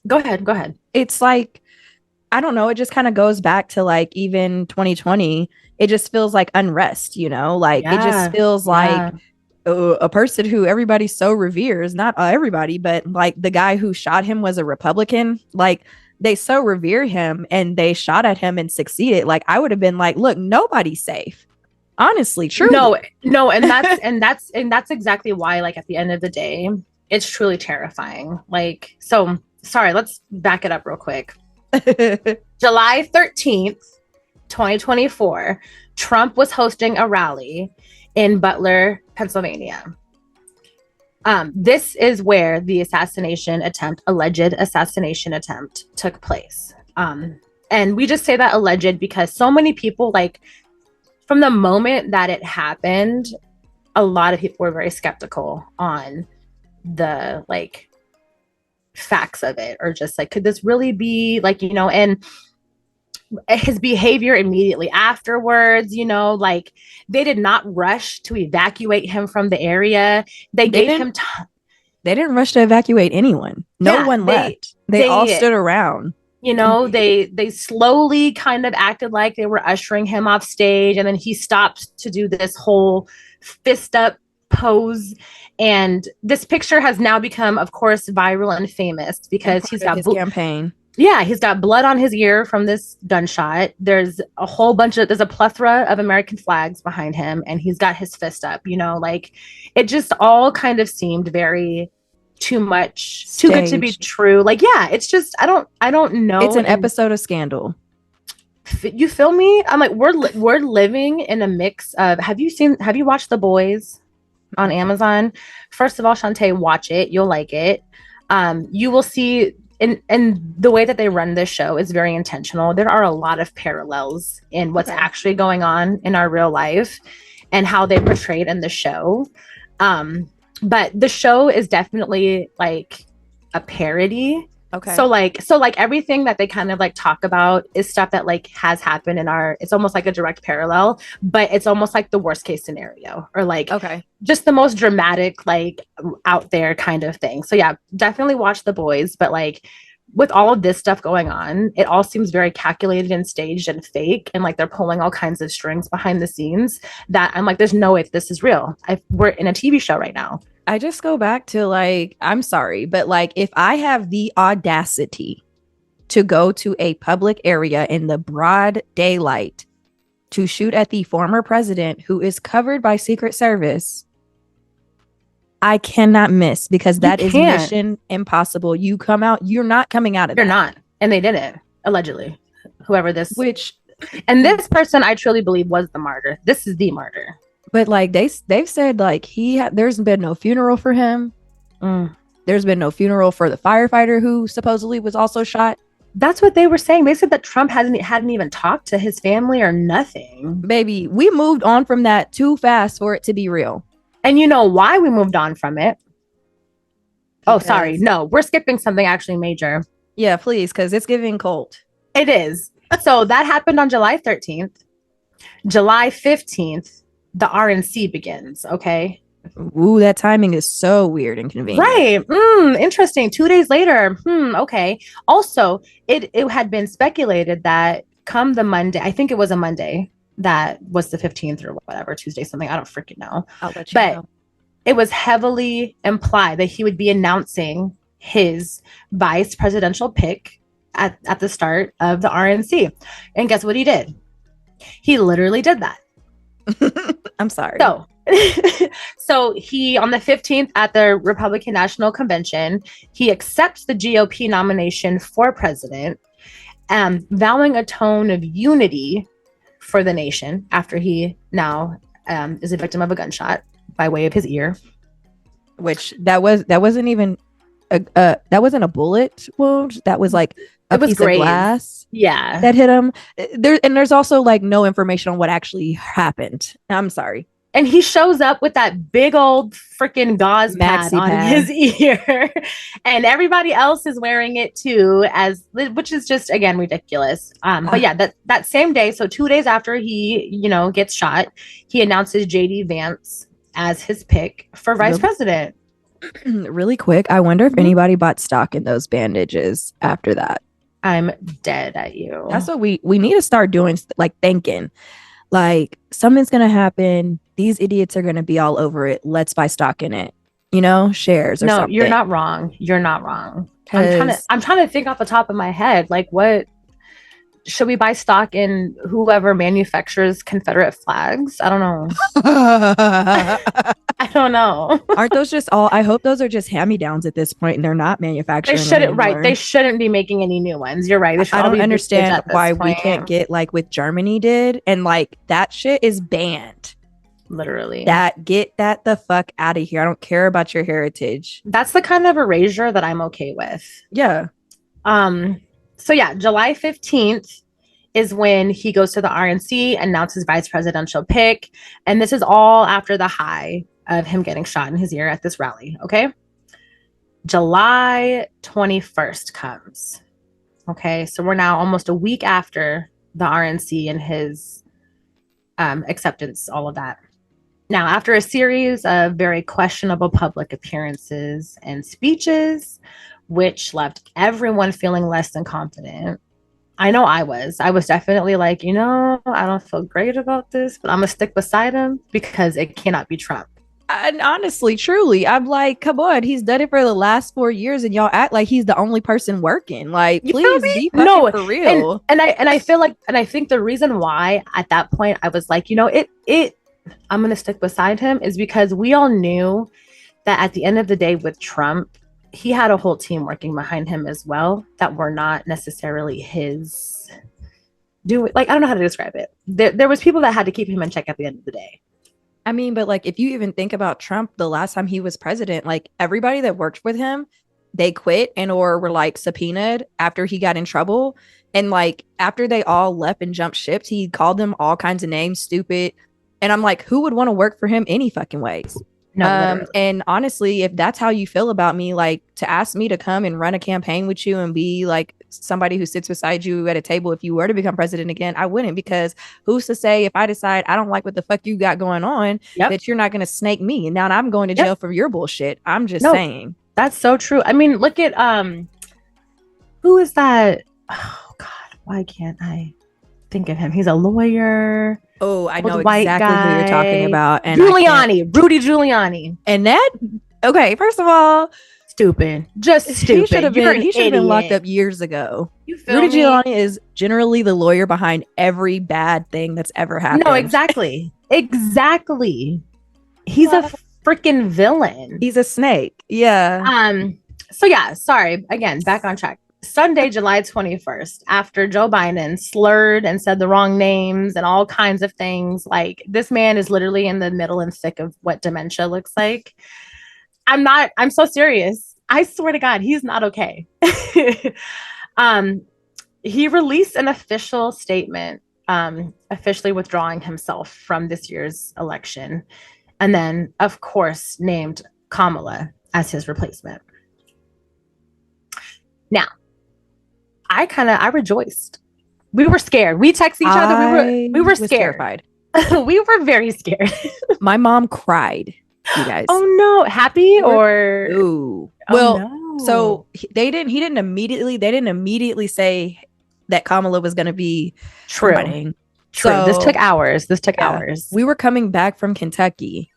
go ahead. It's like, I don't know. It just kind of goes back to like even 2020. It just feels like unrest, it just feels like a person who everybody so reveres, not everybody, but like the guy who shot him was a Republican. Like, they so revere him and they shot at him and succeeded. Like, I would have been like, look, nobody's safe. Honestly, true. No. And that's exactly why, like, at the end of the day, it's truly terrifying. Like, so sorry, let's back it up real quick. July 13th, 2024, Trump was hosting a rally in Butler, Pennsylvania. This is where the alleged assassination attempt took place. And we just say that alleged because so many people, like, from the moment that it happened, a lot of people were very skeptical on the, like, facts of it, or just like, could this really be, like, and his behavior immediately afterwards, like, they did not rush to evacuate him from the area. They gave him time. They didn't rush to evacuate anyone. No one left. They all stood around. You know, they slowly kind of acted like they were ushering him off stage, and then he stopped to do this whole fist up pose. And this picture has now become, of course, viral and famous because He's got his campaign. Yeah, he's got blood on his ear from this gunshot. There's a plethora of American flags behind him, and he's got his fist up, you know, like it just all kind of seemed very too much, too good to be true. Like, yeah, it's just, I don't know. It's an episode of Scandal. You feel me? I'm like, we're living in a mix of, have you watched The Boys on Amazon? First of all, Shantae, watch it. You'll like it. You will see, and the way that they run this show is very intentional. There are a lot of parallels in what's actually going on in our real life and how they portray it in the show. But the show is definitely like a parody. Okay. So like everything that they kind of like talk about is stuff that like has happened it's almost like a direct parallel, but it's almost like the worst case scenario, or like just the most dramatic, like out there kind of thing. So yeah, definitely watch The Boys, but like with all of this stuff going on, it all seems very calculated and staged and fake, and like they're pulling all kinds of strings behind the scenes that I'm like, there's no way this is real. We're in a TV show right now. I just go back to like, I'm sorry, but like if I have the audacity to go to a public area in the broad daylight to shoot at the former president who is covered by Secret Service, I cannot miss, because that is mission impossible. You come out, you're not coming out of it. You're not. And they did it, allegedly. Whoever this. And this person I truly believe was the martyr. This is the martyr. But like they've said like there's been no funeral for him. There's been no funeral for the firefighter who supposedly was also shot. That's what they were saying. They said that Trump hadn't even talked to his family or nothing. Baby, we moved on from that too fast for it to be real. And you know why we moved on from it? Oh, sorry. No, we're skipping something actually major. Yeah, please, because it's giving cult. It is. So that happened on July 13th. July 15th. The RNC begins, okay? Ooh, that timing is so weird and convenient. Right. Interesting. 2 days later. Okay. Also, it had been speculated that come the Monday, I think it was a Monday, that was the 15th or whatever, Tuesday, something. I don't freaking know. I'll let you know. It was heavily implied that he would be announcing his vice presidential pick at the start of the RNC. And guess what he did? He literally did that. I'm sorry. So he, on the 15th at the Republican National Convention, he accepts the GOP nomination for president, vowing a tone of unity for the nation after he now is a victim of a gunshot by way of his ear. Which that wasn't even that wasn't a bullet wound. That was like a piece of glass. Yeah, that hit him. There's also like no information on what actually happened. I'm sorry. And he shows up with that big old freaking gauze pad on his ear, and everybody else is wearing it too, which is just again ridiculous. But yeah, that same day, so 2 days after he gets shot, he announces JD Vance as his pick for vice president. Really quick, I wonder if anybody bought stock in those bandages after that. I'm dead at you. That's what we need to start doing, like thinking like something's gonna happen, these idiots are gonna be all over it, let's buy stock in it, shares or something. You're not wrong. I'm trying to think off the top of my head, like what should we buy stock in? Whoever manufactures Confederate flags? I don't know. I don't know. Aren't those just all? I hope those are just hand-me-downs at this point, and they're not manufacturing. They shouldn't. Right? They shouldn't be making any new ones. You're right. I don't understand why we can't get like what Germany did, and like that shit is banned. Literally. Get that the fuck out of here. I don't care about your heritage. That's the kind of erasure that I'm okay with. Yeah. So yeah, July 15th is when he goes to the RNC, announces vice presidential pick. And this is all after the high of him getting shot in his ear at this rally. Okay. July 21st comes. Okay. So we're now almost a week after the RNC and his acceptance, all of that. Now, after a series of very questionable public appearances and speeches, which left everyone feeling less than confident. I know I was. I was definitely like, I don't feel great about this, but I'm gonna stick beside him because it cannot be Trump. And honestly, truly, I'm like, come on, he's done it for the last 4 years, and y'all act like he's the only person working. Like, You feel please me? be fucking No, for real. and I feel like, and I think the reason why at that point I was like, I'm gonna stick beside him is because we all knew that at the end of the day with Trump, he had a whole team working behind him as well that were not necessarily his doing. Like, I don't know how to describe it. There was people that had to keep him in check at the end of the day. I mean, but like, if you even think about Trump, the last time he was president, like everybody that worked with him, they quit and or were like subpoenaed after he got in trouble. And like after they all left and jumped ships, he called them all kinds of names, stupid. And I'm like, who would want to work for him any fucking ways? No, and honestly, if that's how you feel about me, like to ask me to come and run a campaign with you and be like somebody who sits beside you at a table if you were to become president again, I wouldn't, because who's to say if I decide I don't like what the fuck you got going on, that you're not going to snake me and now I'm going to jail for your bullshit. I'm just saying. That's so true. I mean, look at who is that? Oh God, why can't I think of him? He's a lawyer. Oh, I know exactly who you're talking about. And Rudy Giuliani. And that, okay, first of all, stupid. Just stupid. He should have been locked up years ago. Rudy Giuliani is generally the lawyer behind every bad thing that's ever happened. No, exactly. Exactly. He's a freaking villain. He's a snake. Yeah. So yeah, sorry. Again, back on track. Sunday, July 21st, after Joe Biden slurred and said the wrong names and all kinds of things, like this man is literally in the middle and thick of what dementia looks like. I'm so serious. I swear to God, he's not okay. He released an official statement, officially withdrawing himself from this year's election. And then, of course, named Kamala as his replacement. Now, I rejoiced. We were scared. We texted each other. We were scared. Terrified. We were very scared. My mom cried, you guys. Oh no, happy or ooh. Well, no. So they didn't immediately say that Kamala was going to be running. True. So, this took hours. We were coming back from Kentucky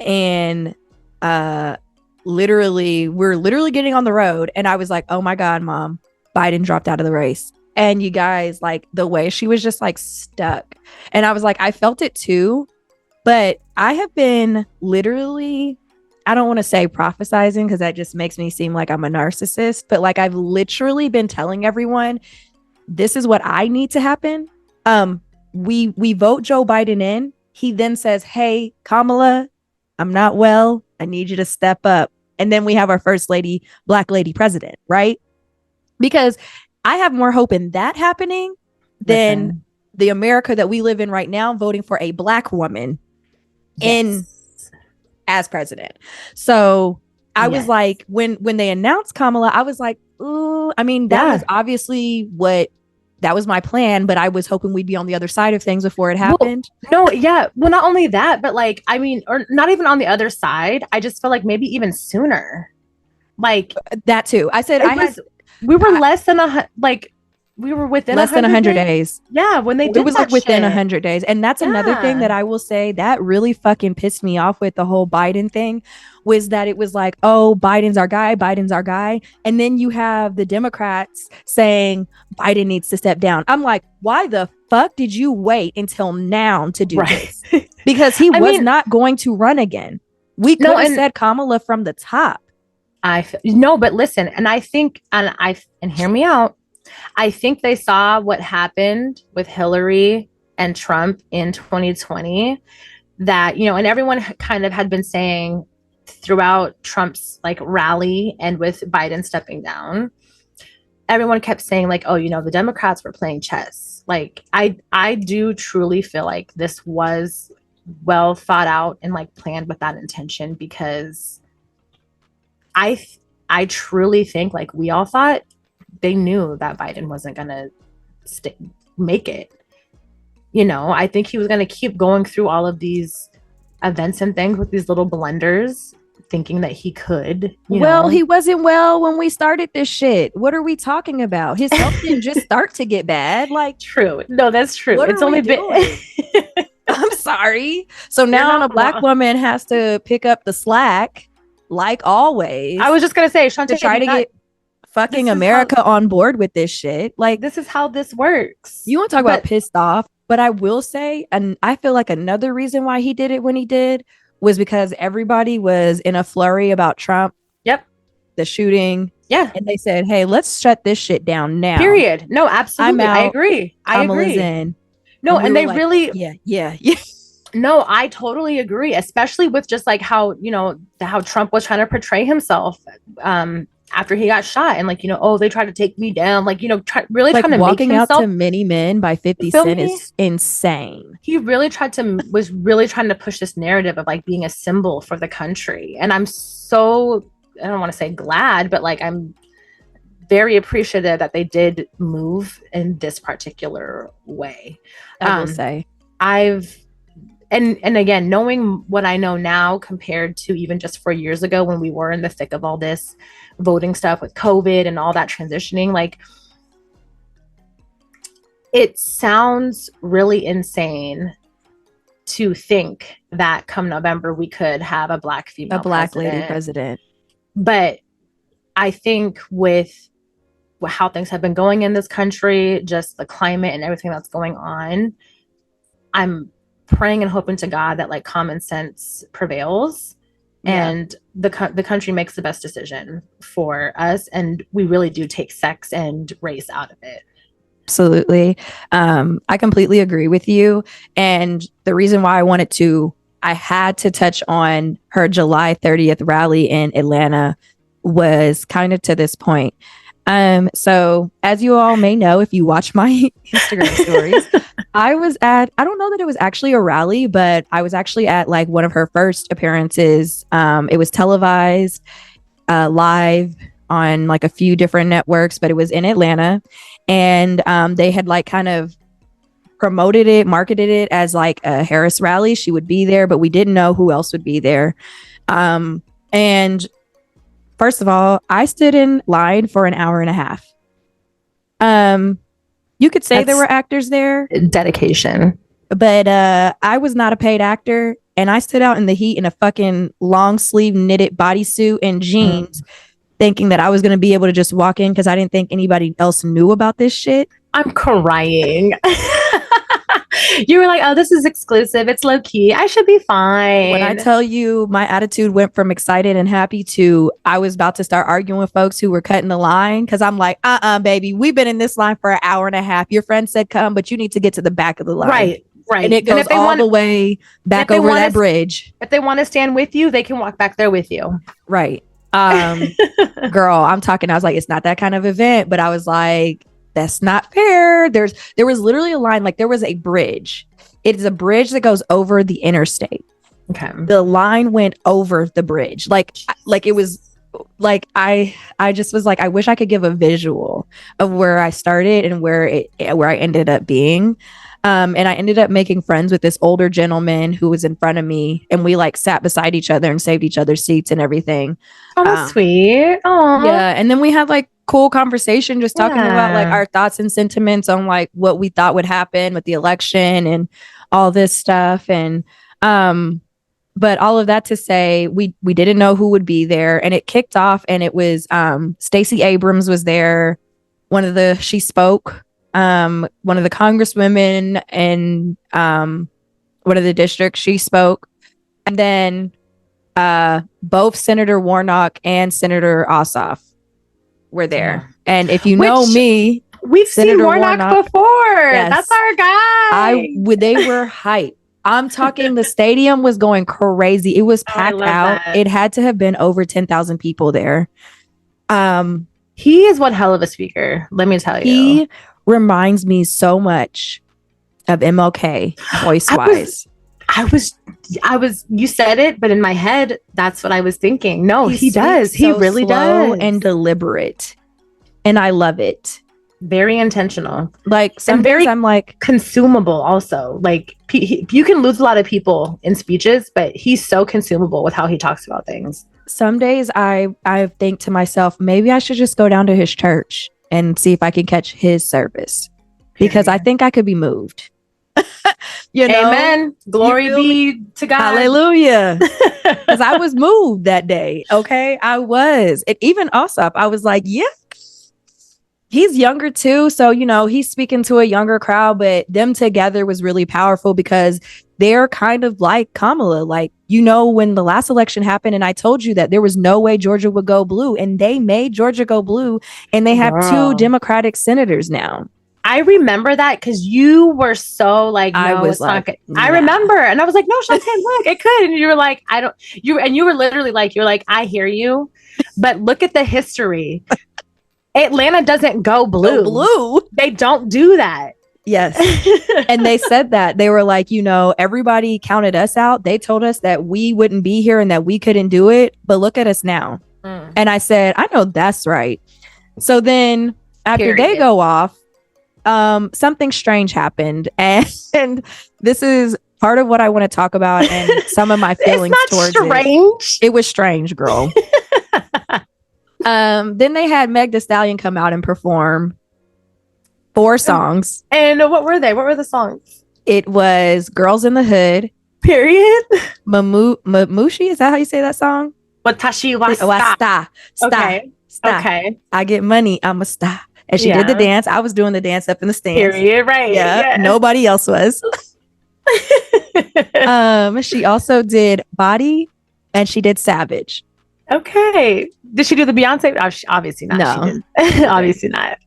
and we're literally getting on the road and I was like, "Oh my God, Mom, Biden dropped out of the race." And you guys, like the way she was just like stuck. And I was like, I felt it too. But I have been literally, I don't want to say prophesizing because that just makes me seem like I'm a narcissist. But like I've literally been telling everyone, this is what I need to happen. We vote Joe Biden in. He then says, "Hey, Kamala, I'm not well. I need you to step up." And then we have our first lady, black lady president, right? Because I have more hope in that happening than the America that we live in right now, voting for a black woman as president. So I was like, when they announced Kamala, I was like, ooh, I mean, that was obviously that was my plan, but I was hoping we'd be on the other side of things before it happened. Well, not only that, but like, I mean, or not even on the other side. I just feel like maybe even sooner. Like that too. I said we were less than we were within less than 100 days. Yeah, when they did it was like within 100 days. And that's another thing that I will say that really fucking pissed me off with the whole Biden thing was that it was like, oh, Biden's our guy. And then you have the Democrats saying Biden needs to step down. I'm like, why the fuck did you wait until now to do this? Because he was not going to run again. We could have said Kamala from the top. But listen, and I think, and hear me out. I think they saw what happened with Hillary and Trump in 2020 that, and everyone kind of had been saying throughout Trump's like rally and with Biden stepping down, everyone kept saying like, oh, the Democrats were playing chess. Like, I do truly feel like this was well thought out and like planned with that intention because I truly think like we all thought they knew that Biden wasn't going to make it. I think he was going to keep going through all of these events and things with these little blunders thinking that he could. He wasn't well when we started this shit. What are we talking about? His health didn't just start to get bad. Like, true. No, that's true. It's only been. I'm sorry. So now a black woman has to pick up the slack, like always. I was just gonna say, Shantae, to try to get fucking America on board with this shit. Like, this is how this works. You want to talk about pissed off? But I will say, and I feel like another reason why he did it when he did was because everybody was in a flurry about Trump. Yep. The shooting. Yeah. And they said, hey, let's shut this shit down now. Period. No, absolutely. I agree. Kamala's in. No, and they really. Yeah. No, I totally agree, especially with just like how, how Trump was trying to portray himself after he got shot, and like, they tried to take me down, like, trying to walking make himself out to Many Men by 50 Cent is insane. He really was really trying to push this narrative of like being a symbol for the country. And I'm so, I don't want to say glad, but like, I'm very appreciative that they did move in this particular way. I will say and again, knowing what I know now compared to even just 4 years ago when we were in the thick of all this voting stuff with COVID and all that transitioning, like, it sounds really insane to think that come November we could have a black female lady president. But I think with how things have been going in this country, just the climate and everything that's going on, I'm praying and hoping to God that like common sense prevails and the country makes the best decision for us, and we really do take sex and race out of it. Absolutely. I completely agree with you. And the reason why I had to touch on her July 30th rally in Atlanta was kind of to this point. So as you all may know, if you watch my Instagram stories, I don't know that it was actually a rally, but I was actually at like one of her first appearances. It was televised, live on like a few different networks, but it was in Atlanta, and they had like kind of marketed it as like a Harris rally. She would be there, but we didn't know who else would be there. And first of all, I stood in line for an hour and a half. You could say there were actors there. Dedication. But I was not a paid actor, and I stood out in the heat in a fucking long sleeve knitted bodysuit and jeans, thinking that I was going to be able to just walk in because I didn't think anybody else knew about this shit. I'm crying. You were like, oh, this is exclusive. It's low key. I should be fine. When I tell you my attitude went from excited and happy to I was about to start arguing with folks who were cutting the line, because I'm like, baby, we've been in this line for an hour and a half. Your friend said come, but you need to get to the back of the line. Right. And it goes all the way back over that bridge. If they want to stand with you, they can walk back there with you. Right. Girl, I was like, it's not that kind of event, but I was like, that's not fair. There was literally a line, like there was a bridge. It is a bridge that goes over the interstate. Okay. The line went over the bridge. Like it was like, I just was like, I wish I could give a visual of where I started and where I ended up being. And I ended up making friends with this older gentleman who was in front of me, and we like sat beside each other and saved each other's seats and everything. Oh, that's sweet. Oh, yeah. And then we had like cool conversation, just talking about like our thoughts and sentiments on like what we thought would happen with the election and all this stuff. And but all of that to say, we didn't know who would be there, and it kicked off, and it was Stacey Abrams was there. She spoke. One of the congresswomen in one of the districts, she spoke, and then both Senator Warnock and Senator Ossoff were there. And if you know me, we've seen Warnock before. Yes, that's our guy. They were hype. I'm talking, the stadium was going crazy. It was packed out. That. It had to have been over 10,000 people there. He is one hell of a speaker. Let me tell you. He reminds me so much of MLK voice wise. I was, you said it, but in my head, that's what I was thinking. No, he does. He really does. And deliberate. And I love it. Very intentional. Like, sometimes I'm like, consumable also. Like, you can lose a lot of people in speeches, but he's so consumable with how he talks about things. some days I think to myself, maybe I should just go down to his church and see if I can catch his service, because I think I could be moved. You know? Amen. Glory be to God. Hallelujah. Because I was moved that day. Okay. I was. And even Osop, I was like, yeah, he's younger too. So, you know, he's speaking to a younger crowd, but them together was really powerful because they're kind of like Kamala. Like, you know, when the last election happened and I told you that there was no way Georgia would go blue, and they made Georgia go blue, and they have 2 Democratic senators now. I remember that because you were so like, no, I was it's like, not good. I remember. And I was like, no, Shantae, look, it could. And you were like, you were literally like, you're like, I hear you. But look at the history. Atlanta doesn't go blue. Blue. They don't do that. Yes. And they said that. They were like, you know, everybody counted us out. They told us that we wouldn't be here and that we couldn't do it. But look at us now. And I said, I know that's right. So then after they go off, something strange happened. And this is part of what I want to talk about and some of my feelings towards strange. It was strange, girl. Then they had Meg Thee Stallion come out and perform 4 songs. And what were they? What were the songs? It was Girls in the Hood. Period. Mamushi, is that how you say that song? Watashi wa Sta. Okay. Sta. Okay. I get money, I'm a star. And she did the dance. I was doing the dance up in the stands. Period. Right. Yeah. Yes. Nobody else was. She also did Body and she did Savage. Okay. Did she do the Beyonce? Obviously not. No. She didn't. Obviously not.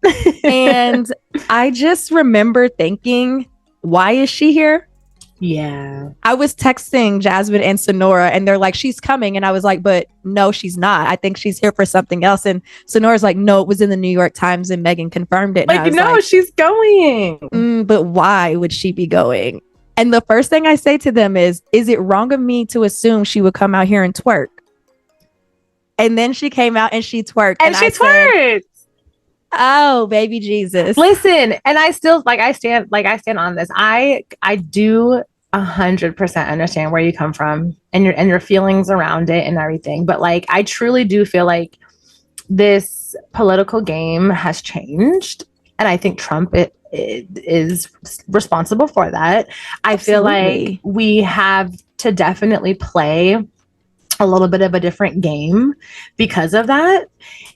And I just remember thinking, why is she here? Yeah. I was texting Jasmine and Sonora and they're like, she's coming. And I was like, but no, she's not. I think she's here for something else. And Sonora's like, no, it was in the New York Times and Megan confirmed it. Like, no, she's going. But why would she be going? And the first thing I say to them is it wrong of me to assume she would come out here and twerk? And then she came out and she twerked. And she twerked. Oh, baby Jesus. Listen, and I still I stand on this. I do 100% understand where you come from and your feelings around it and everything. But like, I truly do feel like this political game has changed. And I think Trump is responsible for that. I feel like we have to definitely play a little bit of a different game because of that.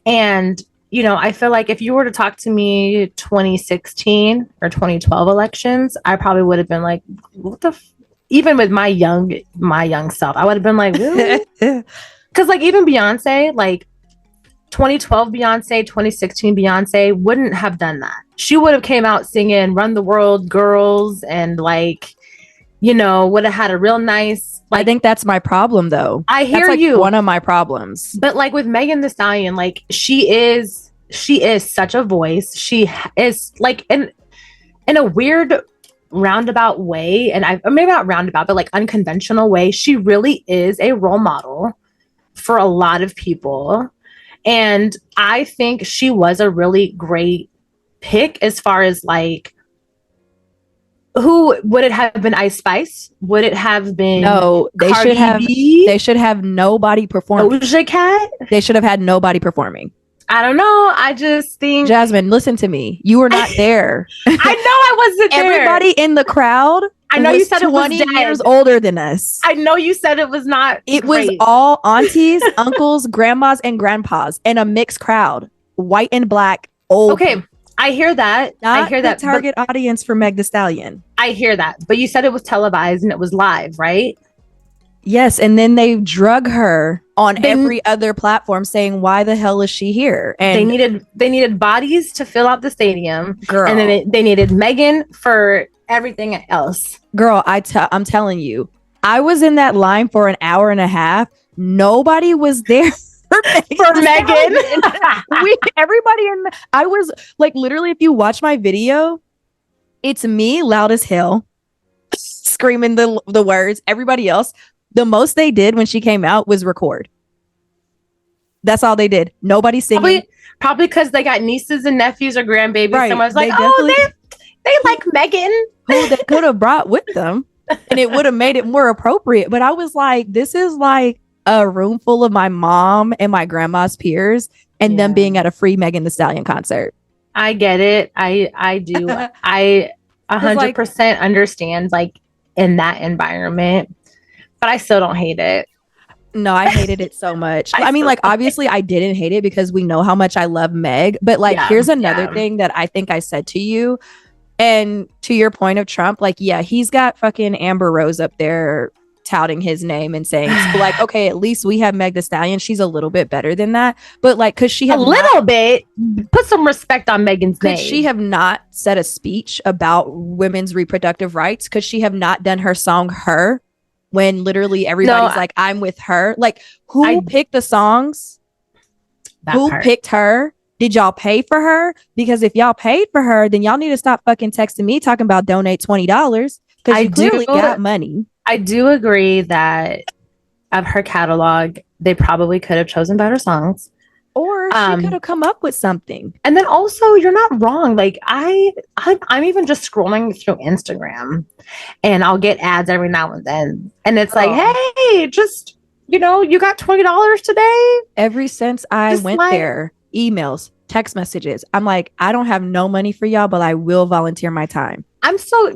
And, you know, I feel like if you were to talk to me 2016 or 2012 elections, I probably would have been like, what the even with my young self, I would have been like, really? Because like even Beyonce, like 2012 Beyonce, 2016 Beyonce wouldn't have done that. She would have came out singing Run the World, Girls, and like, you know, would have had a real nice. Like, I think that's my problem, though. I hear that's like you. One of my problems. But like with Megan Thee Stallion, like she is such a voice. She is like in a weird roundabout way, and maybe not roundabout, but like unconventional way. She really is a role model for a lot of people. And I think she was a really great pick as far as like, who would it have been? Ice Spice? Would it have been? No, they Cardi should have. B? They should have nobody performing. Doja Cat? They should have had nobody performing. I don't know. I just think Jasmine, listen to me. You were not there. I know I wasn't there. Everybody in the crowd. I know you said 20 it was years older than us. I know you said it was not. It great. was all aunties, uncles, grandmas, and grandpas, and a mixed crowd, white and black, old. Okay, I hear that. Not I hear the that. target audience for Meg Thee Stallion. I hear that, but you said it was televised and it was live, right? Yes, and then they drug her on every other platform, saying, "Why the hell is she here?" And they needed bodies to fill out the stadium, girl, and then they needed Megan for everything else. Girl, I'm telling you, I was in that line for an hour and a half. Nobody was there for Megan. Everybody I was like, literally, if you watch my video, it's me loud as hell, screaming the words. Everybody else, the most they did when she came out was record. That's all they did. Nobody singing. Probably because they got nieces and nephews or grandbabies. Right. Someone's like, they like Megan. Who they could have brought with them, and it would have made it more appropriate. But I was like, this is like a room full of my mom and my grandma's peers and them being at a free Megan Thee Stallion concert. I get it. I do. I 100% understand like in that environment, but I still don't hate it. No, I hated it so much. I mean, like, obviously I didn't hate it because we know how much I love Meg, but like, here's another thing that I think I said to you, and to your point of Trump, like, yeah, he's got fucking Amber Rose up there touting his name and saying like, okay, at least we have Meg Thee Stallion. She's a little bit better than that, but like, could she have put some respect on Megan's name? Could she have not said a speech about women's reproductive rights? Could she have not done her song Her, when literally everybody's like, I'm with her? Like, who picked the songs? Who picked her? Did y'all pay for her? Because if y'all paid for her, then y'all need to stop fucking texting me talking about donate $20, because you clearly got money. I do agree that of her catalog, they probably could have chosen better songs. Or she could have come up with something. And then also, you're not wrong. Like I'm even just scrolling through Instagram, and I'll get ads every now and then, and it's like, hey, just you got $20 today. Ever since I went there, emails, text messages, I'm like, I don't have no money for y'all, but I will volunteer my time. I'm so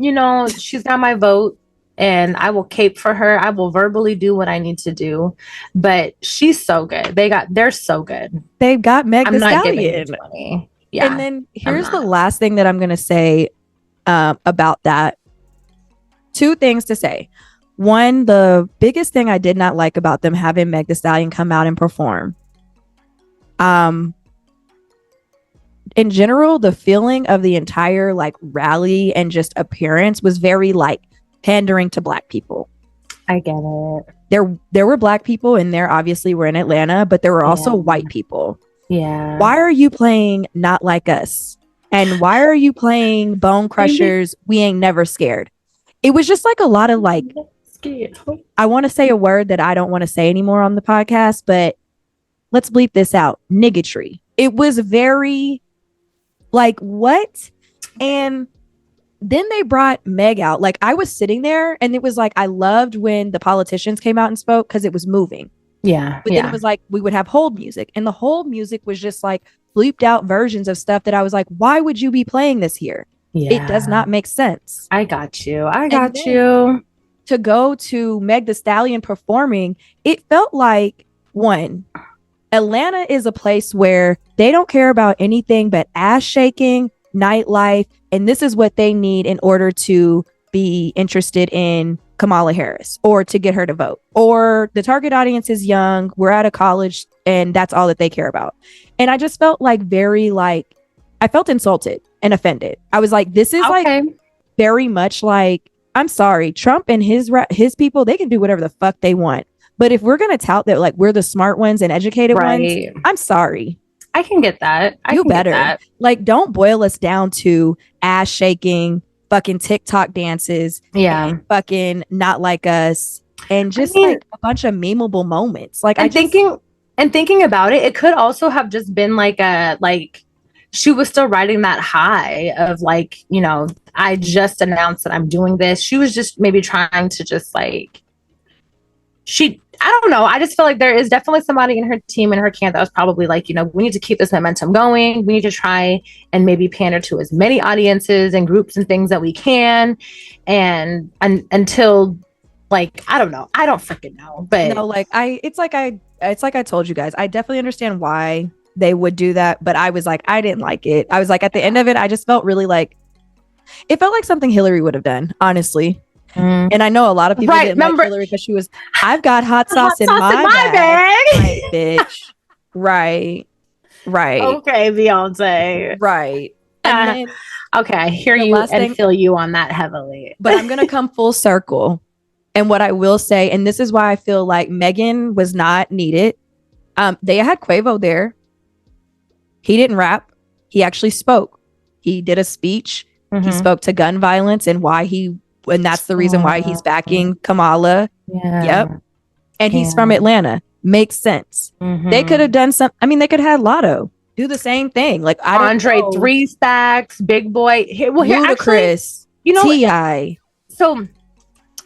she's got my vote. And I will cape for her. I will verbally do what I need to do. But she's so good. They're so good. They've got Meg Thee Stallion. I'm not giving money. Yeah. And then here's the last thing that I'm going to say about that. Two things to say. One, the biggest thing I did not like about them having Meg Thee Stallion come out and perform. In general, the feeling of the entire like rally and just appearance was very like pandering to Black people. I get it. There were Black people in there. Obviously, we're in Atlanta, but there were also white people. Yeah. Why are you playing Not Like Us? And why are you playing Bone Crushers? We Ain't Never Scared. It was just like a lot of like, I want to say a word that I don't want to say anymore on the podcast, but let's bleep this out. Niggotry. It was very like, what? And then they brought Meg out. Like, I was sitting there and it was like, I loved when the politicians came out and spoke because it was moving. Yeah. But then it was like, we would have hold music, and the hold music was just like bleeped out versions of stuff that I was like, why would you be playing this here? Yeah. It does not make sense. I got you. To go to Meg Thee Stallion performing, it felt like, one, Atlanta is a place where they don't care about anything but ass shaking, nightlife, and this is what they need in order to be interested in Kamala Harris or to get her to vote. Or the target audience is young, we're out of college, and that's all that they care about. And I just felt like I felt insulted and offended. I was like, this is like very much like, I'm sorry, Trump and his people, they can do whatever the fuck they want. But if we're going to tout that like we're the smart ones and educated ones, I'm sorry. I can get that. You better. Like, don't boil us down to ass shaking, fucking TikTok dances, fucking Not Like Us, and just like a bunch of memeable moments. Like, thinking about it, it could also have just been like she was still riding that high of like, I just announced that I'm doing this. She was just maybe trying to just like, I don't know. I just feel like there is definitely somebody in her team, in her camp, that was probably like, we need to keep this momentum going. We need to try and maybe pander to as many audiences and groups and things that we can. And until like, I don't know. I don't freaking know. But no, like it's like I told you guys, I definitely understand why they would do that. But I was like, I didn't like it. I was like, at the end of it, I just felt really like, it felt like something Hillary would have done, honestly. And I know a lot of people didn't like Hillary because she was, I've got hot sauce in my bag. Right, bitch. Right. Okay, Beyonce. Right. And then, okay, I hear you and feel you on that heavily. But I'm going to come full circle. And what I will say, and this is why I feel like Megan was not needed. They had Quavo there. He didn't rap. He actually spoke. He did a speech. He spoke to gun violence and and that's the reason why he's backing Kamala. Yeah. Yep. And he's from Atlanta. Makes sense. They could have done they could have had Lotto do the same thing. Like Andre 3 Stacks, Big Boy. Ludacris, T.I. So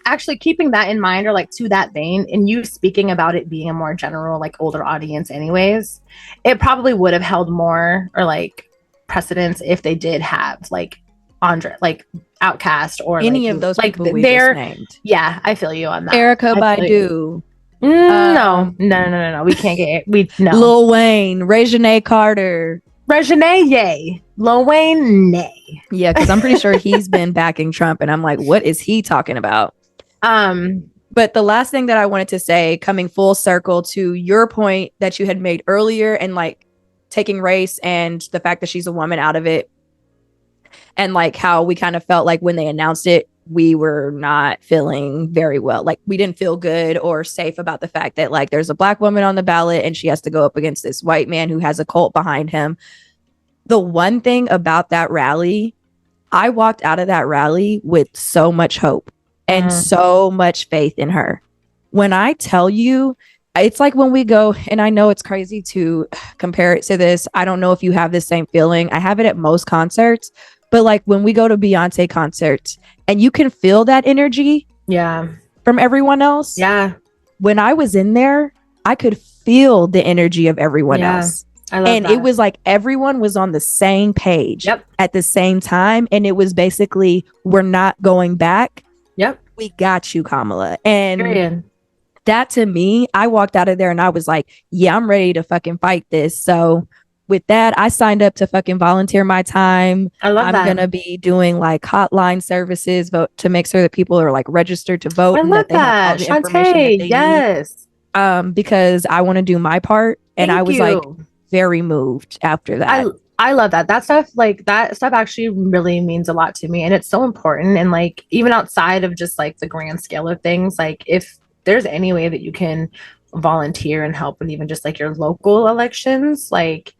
actually keeping that in mind, or like to that vein, and you speaking about it being a more general, like older audience anyways, it probably would have held more or like precedence if they did have like Andre, like Outcast, or any like, of those like people we they're just named. yeah, I feel you on that. Erica I feel Baidu. you. No. We can't get no. Lil Wayne, Reginae Carter. Reginae, yay. Lil Wayne, nay. Yeah, because I'm pretty sure he's been backing Trump, and I'm like, what is he talking about? But the last thing that I wanted to say, coming full circle to your point that you had made earlier, and like taking race and the fact that she's a woman out of it, and like how we kind of felt like when they announced it, we were not feeling very well. Like we didn't feel good or safe about the fact that like there's a Black woman on the ballot and she has to go up against this white man who has a cult behind him. The one thing about that rally, I walked out of that rally with so much hope and so much faith in her. When I tell you, it's like when we go, and I know it's crazy to compare it to this. I don't know if you have the same feeling. I have it at most concerts, but like when we go to Beyonce concerts and you can feel that energy from everyone else. Yeah. When I was in there, I could feel the energy of everyone else. I love that. It was like everyone was on the same page at the same time. And it was basically, we're not going back. We got you, Kamala. And that to me, I walked out of there and I was like, yeah, I'm ready to fucking fight this. So with that, I signed up to fucking volunteer my time. I'm going to be doing like hotline services to make sure that people are like registered to vote. I love that. Shantae, yes. Because I want to do my part. And I was like very moved after that. I love that. That stuff actually really means a lot to me. And it's so important. And like, even outside of just like the grand scale of things, like if there's any way that you can volunteer and help with even just like your local elections, like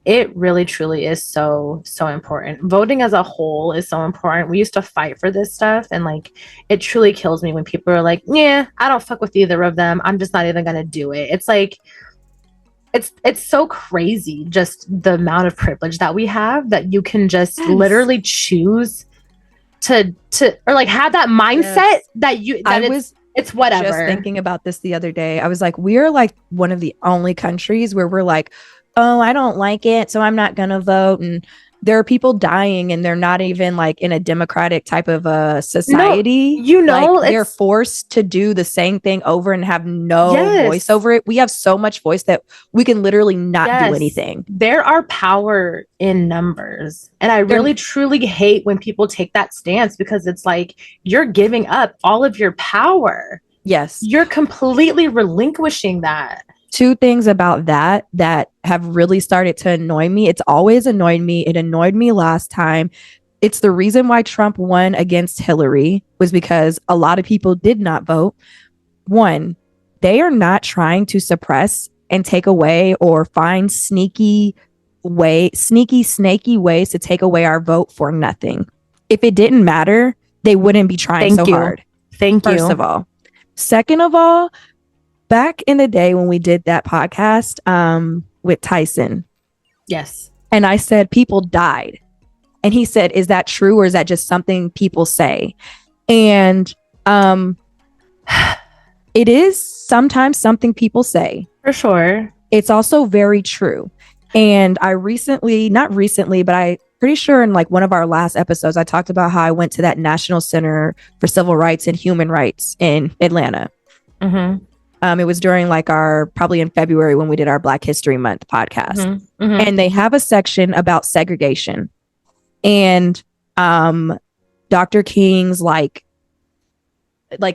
it really truly is so important. Voting as a whole is so important. We used to fight for this stuff, and like it truly kills me when people are like, yeah, I don't fuck with either of them, I'm just not even gonna do it. It's like it's so crazy, just the amount of privilege that we have, that you can just literally choose to or like have that mindset that it's whatever. Just thinking about this the other day, I was like, we're like one of the only countries where we're like, oh, I don't like it, so I'm not gonna vote. And there are people dying and they're not even like in a democratic type of a society. No, like, they're forced to do the same thing over and have no voice over it. We have so much voice that we can literally not do anything. There are power in numbers. And I really truly hate when people take that stance, because it's like you're giving up all of your power. Yes. You're completely relinquishing that. Two things about that have really started to annoy me. It's always annoyed me. It annoyed me last time. It's the reason why Trump won against Hillary, was because a lot of people did not vote. One, they are not trying to suppress and take away or find snaky ways to take away our vote for nothing. If it didn't matter, they wouldn't be trying hard. Thank you. First of all. Second of all, back in the day when we did that podcast with Tyson. Yes. And I said, people died. And he said, is that true, or is that just something people say? And it is sometimes something people say. For sure. It's also very true. And I not recently, but I pretty sure in like one of our last episodes, I talked about how I went to that National Center for Civil Rights and Human Rights in Atlanta. Mm-hmm. It was during like probably in February when we did our Black History Month podcast. Mm-hmm. Mm-hmm. And they have a section about segregation. And Dr. King's like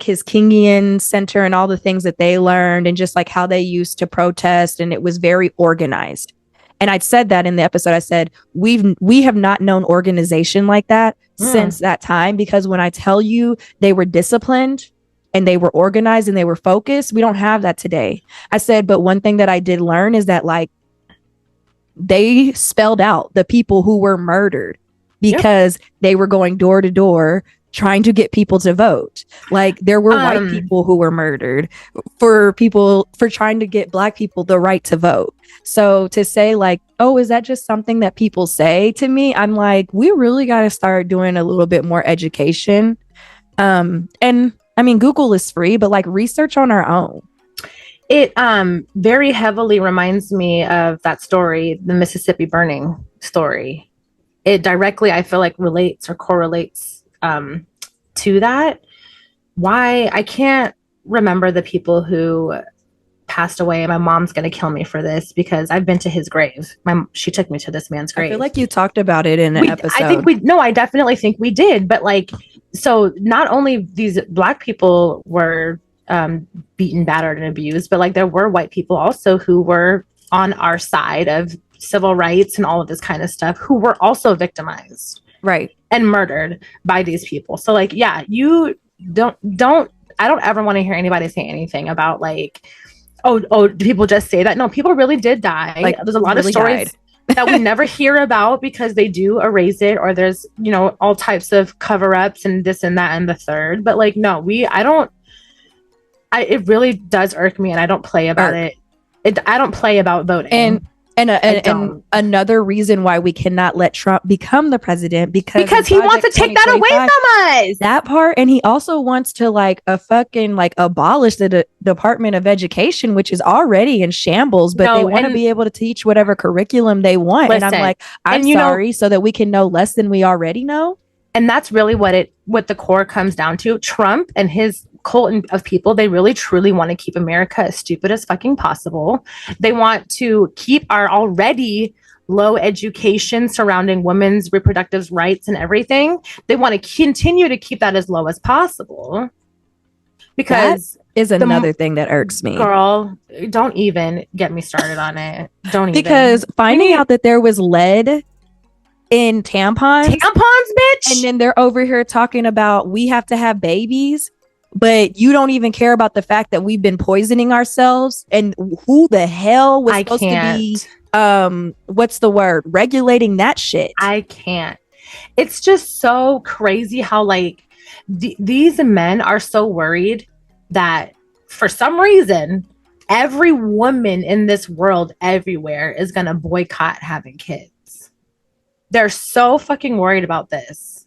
his Kingian Center and all the things that they learned, and just like how they used to protest, and it was very organized. And I said that in the episode. I said, we have not known organization like that since that time, because when I tell you they were disciplined and they were organized and they were focused, we don't have that today. I said, but one thing that I did learn is that like they spelled out the people who were murdered because they were going door to door trying to get people to vote. Like there were white people who were murdered for trying to get Black people the right to vote. So to say like, oh, is that just something that people say? To me, I'm like, we really got to start doing a little bit more education. And I mean, Google is free, but like research on our own. It very heavily reminds me of that story, the Mississippi burning story. It directly, I feel like, relates or correlates to that. Why I can't remember the people who passed away. My mom's gonna kill me for this because I've been to his grave. She took me to this man's grave. I feel like you talked about it in an episode. I definitely think we did. But like, so not only these Black people were beaten, battered, and abused, but like there were white people also who were on our side of civil rights and all of this kind of stuff who were also victimized, right, and murdered by these people. So like, yeah, you don't I don't ever want to hear anybody say anything about like, oh, do people just say that? No, people really did die. Like, there's a lot of stories that we never hear about because they do erase it, or there's, you know, all types of cover-ups and this and that and the third. But like, no, it really does irk me, and I don't play about it. I don't play about voting. And another reason why we cannot let Trump become the president because he wants to take that away from us. That part, and he also wants to abolish the Department of Education, which is already in shambles. But they want to be able to teach whatever curriculum they want. Listen, and I'm like, I'm sorry, so that we can know less than we already know. And that's really what the core comes down to. Trump and his cult of people, they really truly want to keep America as stupid as fucking possible. They want to keep our already low education surrounding women's reproductive rights and everything. They want to continue to keep that as low as possible. Because that is another thing that irks me. Girl, don't even get me started on it. Because finding out that there was lead in tampons, bitch, and then they're over here talking about we have to have babies, but you don't even care about the fact that we've been poisoning ourselves. And who the hell was supposed to be what's the word, regulating that shit? I can't. It's just so crazy how like these men are so worried that for some reason every woman in this world everywhere is gonna boycott having kids. They're so fucking worried about this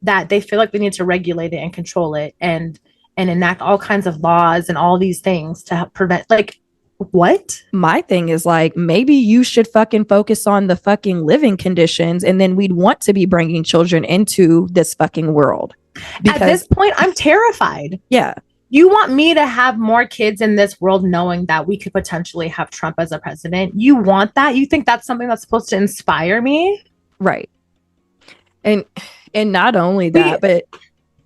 that they feel like they need to regulate it and control it and enact all kinds of laws and all these things to prevent, like, what? My thing is like, maybe you should fucking focus on the fucking living conditions, and then we'd want to be bringing children into this fucking world. Because at this point, I'm terrified. Yeah. You want me to have more kids in this world knowing that we could potentially have Trump as a president? You want that? You think that's something that's supposed to inspire me? Right. And not only that, but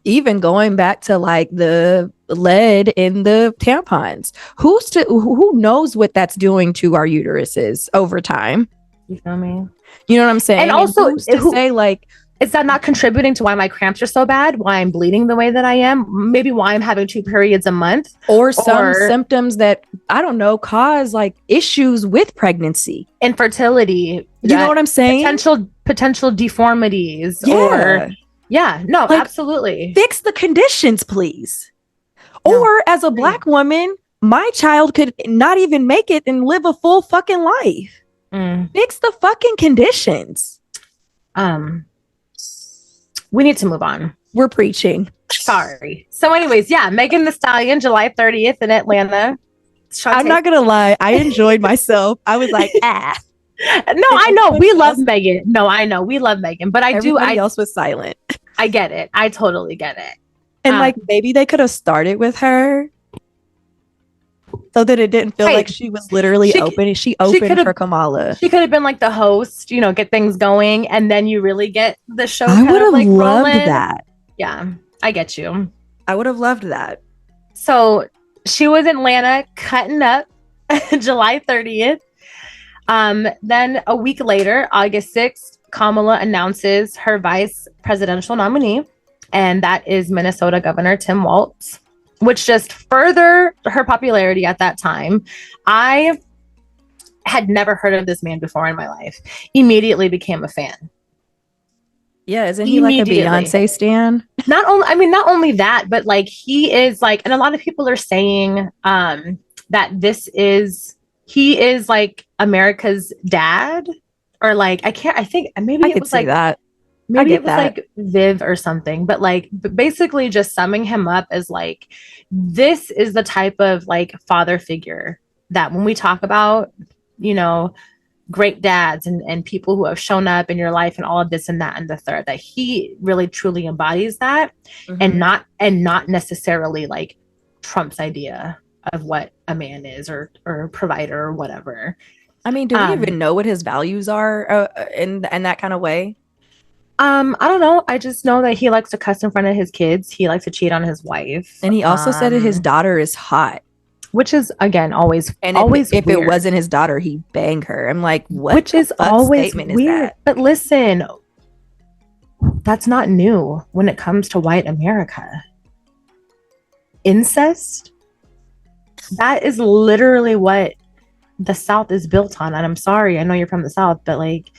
even going back to like the lead in the tampons, who knows what that's doing to our uteruses over time? You feel me? You know what I'm saying? And also, say like, is that not contributing to why my cramps are so bad? Why I'm bleeding the way that I am? Maybe why I'm having 2 periods a month? Or some symptoms that, I don't know, cause like issues with pregnancy. Infertility. You know what I'm saying? Potential deformities. Absolutely. Fix the conditions, please. No. Or as a Black woman, my child could not even make it and live a full fucking life. Fix the fucking conditions. We need to move on. We're preaching. Sorry. So anyways, yeah, Megan Thee Stallion, July 30th in Atlanta. I'm not going to lie. I enjoyed myself. I was like, No, I know. We love Megan. No, I know. We love Megan. But everybody else was silent. I get it. I totally get it. And like, maybe they could have started with her so that it didn't feel like she was literally opening. She opened for Kamala. She could have been like the host, get things going, and then you really get the show. I would have loved that. Yeah, I get you. I would have loved that. So she was in Atlanta cutting up July 30th. Then a week later, August 6th, Kamala announces her vice presidential nominee, and that is Minnesota Governor Tim Walz, which just furthered her popularity at that time. I had never heard of this man before in my life. Immediately became a fan. Yeah, isn't he like a Beyonce stan? Not only that, but like he is like, and a lot of people are saying that he is like America's dad, or like I think maybe I could say that. Maybe get it was that. like Viv or something, but like basically just summing him up as like, this is the type of like father figure that when we talk about, you know, great dads and people who have shown up in your life and all of this and that and the third, that he really truly embodies that, and not necessarily like Trump's idea of what a man is or a provider or whatever. I mean, do we even know what his values are in that kind of way? I don't know. I just know that he likes to cuss in front of his kids. He likes to cheat on his wife. And he also said that his daughter is hot. Which is, again, always if weird. It wasn't his daughter, he'd bang her. I'm like, what? Which is always statement weird. Is that? But listen, that's not new when it comes to white America. Incest, that is literally what the South is built on. And I'm sorry, I know you're from the South, but like,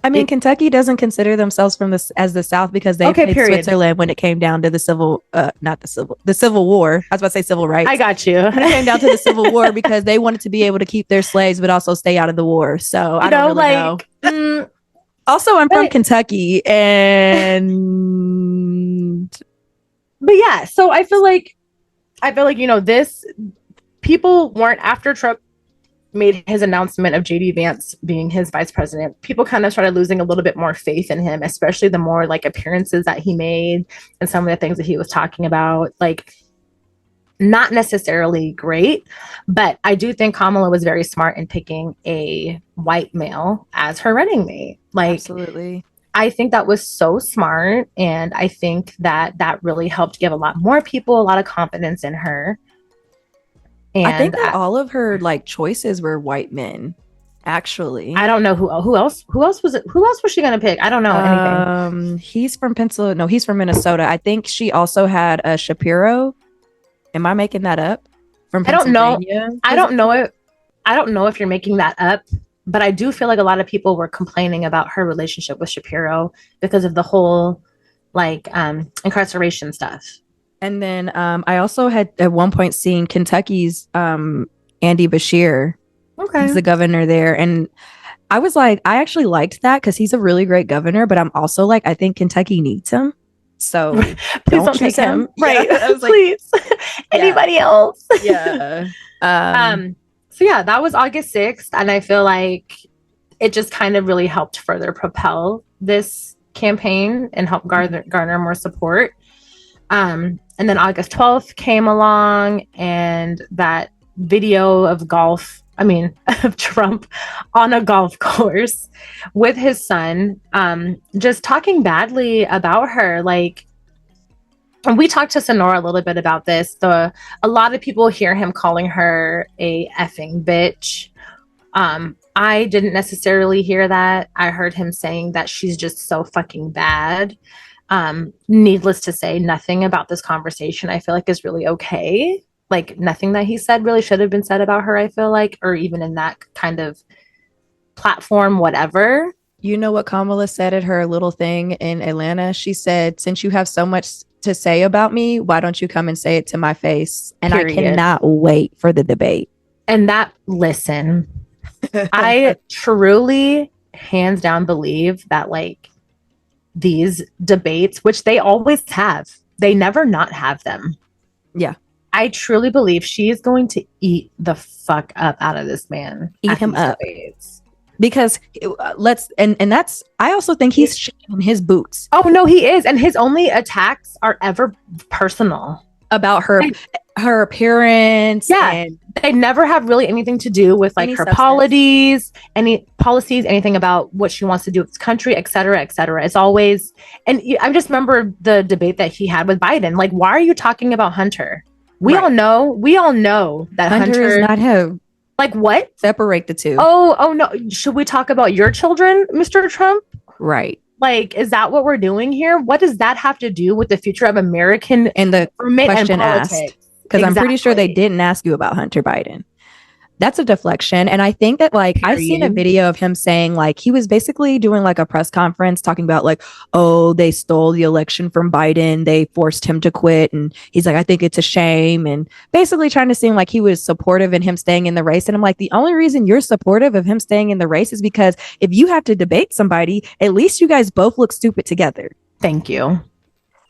I mean, Kentucky doesn't consider themselves as the South because they played Switzerland when it came down to the Civil War. I was about to say civil rights. I got you. When it came down to the Civil War because they wanted to be able to keep their slaves, but also stay out of the war. So I don't really know. Also, I'm from Kentucky, but yeah. So I feel like this people weren't after Trump made his announcement of JD Vance being his vice president. People kind of started losing a little bit more faith in him, especially the more like appearances that he made and some of the things that he was talking about. Like, not necessarily great, but I do think Kamala was very smart in picking a white male as her running mate. Like, absolutely. I think that was so smart. And I think that really helped give a lot more people a lot of confidence in her. And I think that all of her like choices were white men. Actually, I don't know who else was it? Who else was she gonna pick? I don't know anything. He's from Pennsylvania. No, he's from Minnesota. I think she also had a Shapiro. Am I making that up? From Pennsylvania? I don't know it. I don't know if you're making that up, but I do feel like a lot of people were complaining about her relationship with Shapiro because of the whole like incarceration stuff. And then I also had at one point seen Kentucky's Andy Beshear. Okay. He's the governor there. And I was like, I actually liked that because he's a really great governor, but I'm also like, I think Kentucky needs him. So please don't take him. Right. Yeah, I was like, please. Anybody else? Yeah. So yeah, that was August 6th. And I feel like it just kind of really helped further propel this campaign and help garner more support. And then August 12th came along, and that video of Trump on a golf course with his son, just talking badly about her. Like, and we talked to Sonora a little bit about this. A lot of people hear him calling her a effing bitch. I didn't necessarily hear that. I heard him saying that she's just so fucking bad. Needless to say, nothing about this conversation I feel like is really okay. Like, nothing that he said really should have been said about her, I feel like, or even in that kind of platform, whatever. You know what Kamala said at her little thing in Atlanta? She said, since you have so much to say about me, why don't you come and say it to my face? And period. I cannot wait for the debate. And listen, I truly, hands down, believe that like these debates, which they always have, they never not have them. Yeah. I truly believe she is going to eat the fuck up out of this man. Eat him up. Debates. Because that's, I also think he's shaking his boots. Oh no, he is. And his only attacks are ever personal. About her appearance. Yeah. And they never have really anything to do with like her policies, anything about what she wants to do with this country, et cetera, et cetera. It's always, and I just remember the debate that he had with Biden. Like, why are you talking about Hunter? We all know that Hunter is not him. Like, what? Separate the two. Oh no. Should we talk about your children, Mr. Trump? Right. Like, is that what we're doing here? What does that have to do with the future of American and the question asked? Because I'm pretty sure they didn't ask you about Hunter Biden. That's a deflection. And I think that like I've seen a Period. video of him saying like he was basically doing like a press conference talking about like, oh, they stole the election from Biden. They forced him to quit. And he's like, I think it's a shame. And basically trying to seem like he was supportive in him staying in the race. And I'm like, the only reason you're supportive of him staying in the race is because if you have to debate somebody, at least you guys both look stupid together. Thank you.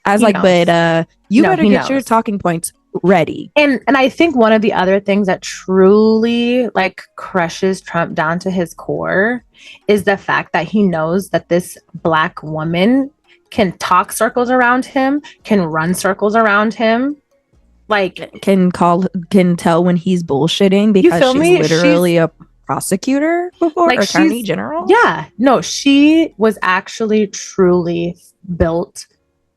I was He like, knows. but you No, better he get your knows. talking points ready. And I think one of the other things that truly like crushes Trump down to his core is the fact that he knows that this Black woman can talk circles around him, can run circles around him. Like, Can tell when he's bullshitting because feel she's me? literally a prosecutor before, Like, attorney she's- general. yeah, no, she was actually truly built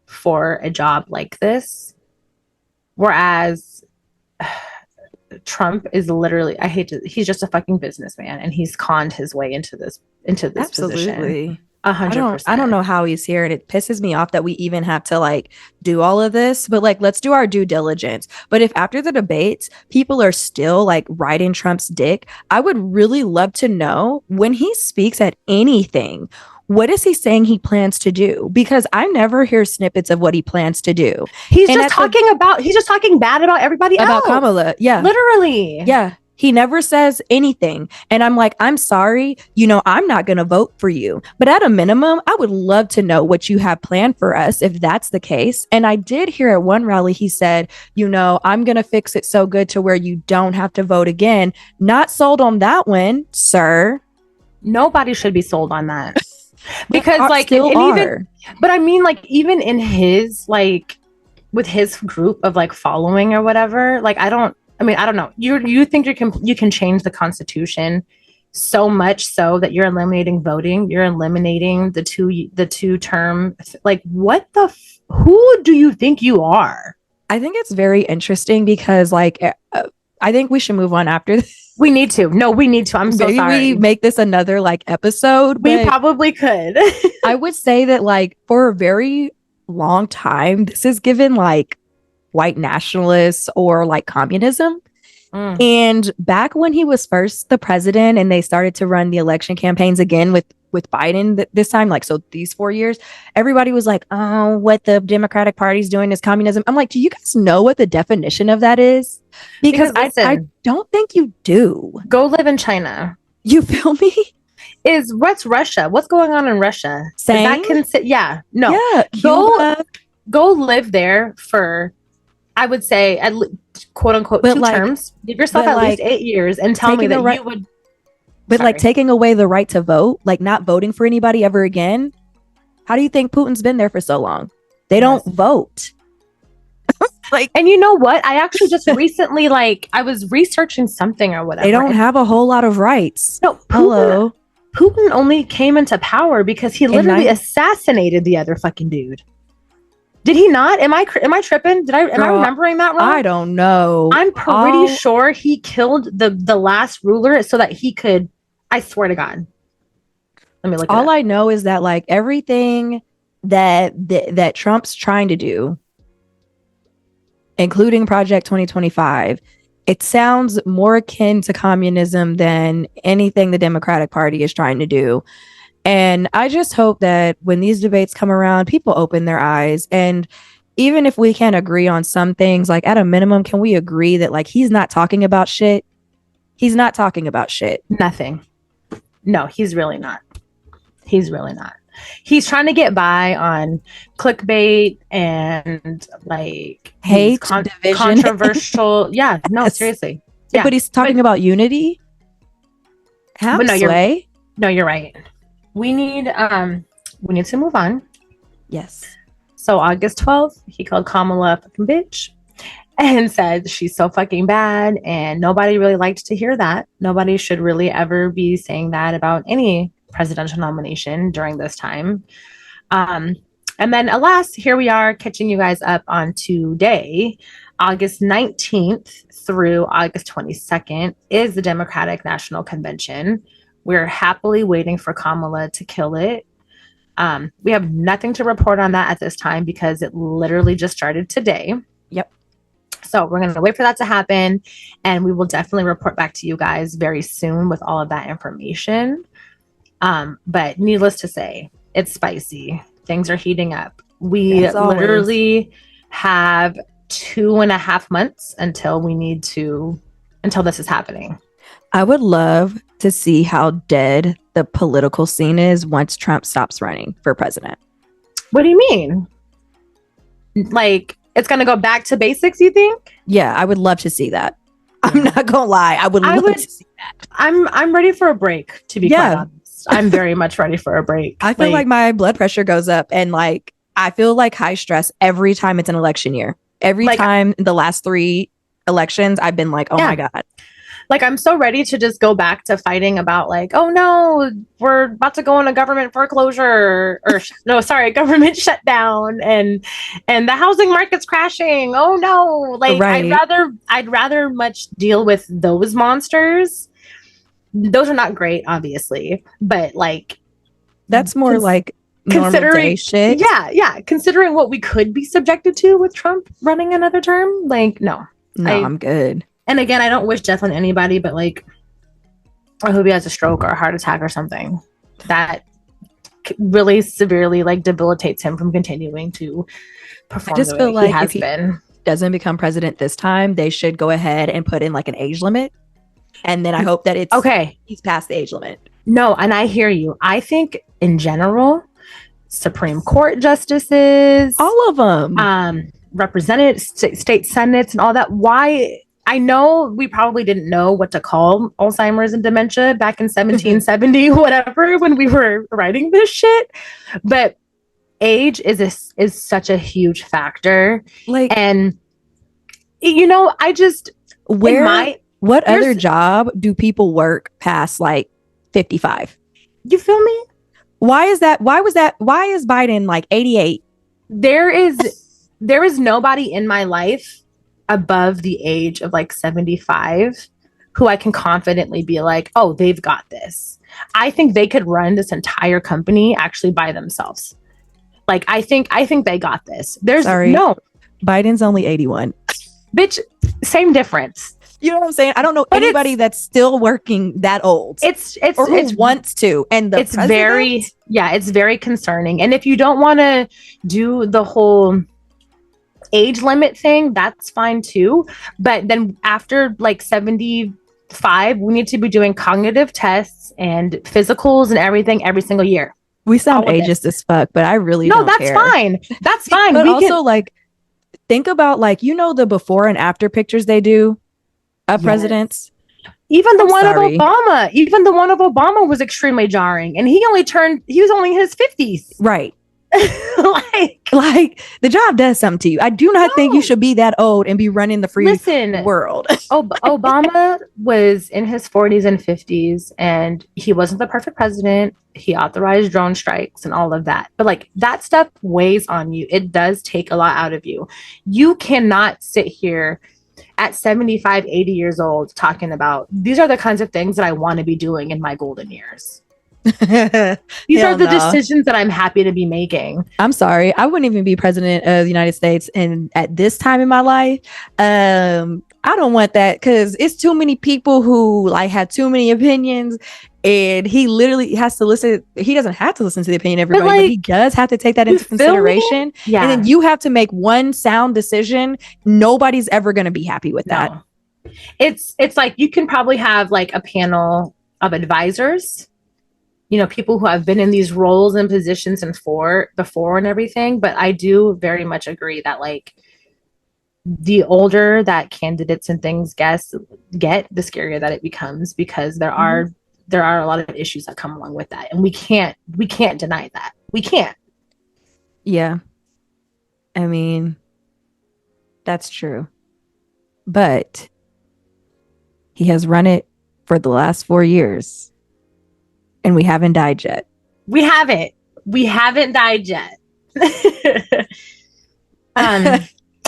for a job like this. Whereas Trump is literally, he's just a fucking businessman, and he's conned his way into this position. Absolutely. 100%. I don't know how he's here, and it pisses me off that we even have to like do all of this, but like let's do our due diligence. But if after the debates people are still like riding Trump's dick, I would really love to know when he speaks at anything, what is he saying he plans to do? Because I never hear snippets of what he plans to do. He's And just talking bad about everybody else. About Kamala. Yeah. Literally. Yeah. He never says anything. And I'm like, I'm sorry, I'm not going to vote for you. But at a minimum, I would love to know what you have planned for us if that's the case. And I did hear at one rally, he said, I'm going to fix it so good to where you don't have to vote again. Not sold on that one, sir. Nobody should be sold on that. Because like, still and are. even, but I mean, like, even in his, like, with his group of like following or whatever, like, I don't know. You think you can change the Constitution so much so that you're eliminating voting, you're eliminating the two term, like, what who do you think you are? I think it's very interesting because like I think we should move on after this. We need to. No, we need to. I'm so Maybe sorry. we make this another like episode. We probably could. I would say that like for a very long time, this is given like white nationalists or like communism. And back when he was first the president and they started to run the election campaigns again with Biden this time, like, so these 4 years, everybody was like, oh, what the Democratic Party's doing is communism. I'm like, do you guys know what the definition of that is? Because I don't think you do. Go live in China. You feel me? What's Russia? What's going on in Russia? Same? Yeah. No. Yeah. Go live there for, I would say, quote unquote, but 2 terms. Give yourself at least 8 years and tell me that you would. But like taking away the right to vote, like not voting for anybody ever again. How do you think Putin's been there for so long? They don't vote. Like, and you know what? I actually just recently, like, I was researching something or whatever. They don't have a whole lot of rights. No, Putin only came into power because he literally assassinated the other fucking dude. Did he not? Am I tripping? Am I remembering that wrong? I don't know. I'm pretty sure he killed the last ruler so that he could. I swear to God. Let me look. All I know is that like everything that Trump's trying to do, including Project 2025, it sounds more akin to communism than anything the Democratic Party is trying to do. And I just hope that when these debates come around, people open their eyes. And even if we can't agree on some things, like at a minimum, can we agree that like he's not talking about shit? He's not talking about shit. Nothing. No, he's really not. He's really not. He's trying to get by on clickbait and like hate, division, controversial. Yeah, no, yes. Seriously. Yeah. But he's talking about unity. No, you're right. We need to move on. Yes. So August 12th, he called Kamala a fucking bitch and said she's so fucking bad, and nobody really liked to hear that. Nobody should really ever be saying that about any presidential nomination during this time. And then alas, here we are catching you guys up on today. August 19th through August 22nd is the Democratic National Convention. We're happily waiting for Kamala to kill it. We have nothing to report on that at this time because it literally just started today. Yep. So we're going to wait for that to happen, and we will definitely report back to you guys very soon with all of that information. But needless to say, it's spicy. Things are heating up. We literally have 2.5 months until this is happening. I would love to see how dead the political scene is once Trump stops running for president. What do you mean? Like, it's going to go back to basics, you think? Yeah, I would love to see that. I'm not gonna lie. I would love to see that. I'm ready for a break, to be quite honest. I'm very much ready for a break. I feel like my blood pressure goes up, and like I feel like high stress every time it's an election year. Every time in the last 3 elections, I've been like, oh my God. Like, I'm so ready to just go back to fighting about like, oh no, we're about to go on a government foreclosure government shutdown, and the housing market's crashing. Oh no. Like, right. I'd rather much deal with those monsters. Those are not great, obviously, but like, that's more like considering shit. Yeah. Considering what we could be subjected to with Trump running another term, like, no, I'm good. And again, I don't wish death on anybody, but like, I hope he has a stroke or a heart attack or something that really severely like debilitates him from continuing to perform. I just feel like if he doesn't become president this time, they should go ahead and put in like an age limit. And then I hope that it's okay. He's past the age limit. No, and I hear you. I think in general, Supreme Court justices, all of them, representatives, state senates, and all that. Why? I know we probably didn't know what to call Alzheimer's and dementia back in 1770, whatever, when we were writing this shit. But age is such a huge factor. Like, and you know, I just what other job do people work past like 55? You feel me? Why is that? Why is Biden like 88? There is nobody in my life above the age of like 75 who I can confidently be like, oh, they've got this. I think they could run this entire company actually by themselves. Like, I think they got this. No, Biden's only 81. Bitch, same difference. You know what I'm saying? I don't know anybody that's still working that old. It's wants to, and it's very concerning. And if you don't want to do the whole age limit thing, that's fine too. But then after like 75, we need to be doing cognitive tests and physicals and everything every single year. We sound ageist as fuck, but I really don't care. Fine. That's fine. But also, like, think about like, you know, the before and after pictures they do of presidents. Even the one of Obama was extremely jarring, and he was only in his 50s. Right. like the job does something to you. I do not think you should be that old and be running the free world. Obama was in his 40s and 50s, and he wasn't the perfect president. He authorized drone strikes and all of that. But like, that stuff weighs on you. It does take a lot out of you. You cannot sit here at 75, 80 years old talking about these are the kinds of things that I want to be doing in my golden years. These are the decisions that I'm happy to be making. I'm sorry, I wouldn't even be president of the United States, and at this time in my life, I don't want that, because it's too many people who like have too many opinions, and he literally has to listen. He doesn't have to listen to the opinion of everybody, but he does have to take that into consideration. Yeah. And then you have to make one sound decision. Nobody's ever going to be happy with that. No. It's like, you can probably have like a panel of advisors, you know, people who have been in these roles and positions before and everything. But I do very much agree that like, the older that candidates and things get, the scarier that it becomes, because there are a lot of issues that come along with that, and we can't deny that. We can't. Yeah. I mean, that's true. But he has run it for the last 4 years, and we haven't died yet. We haven't died yet.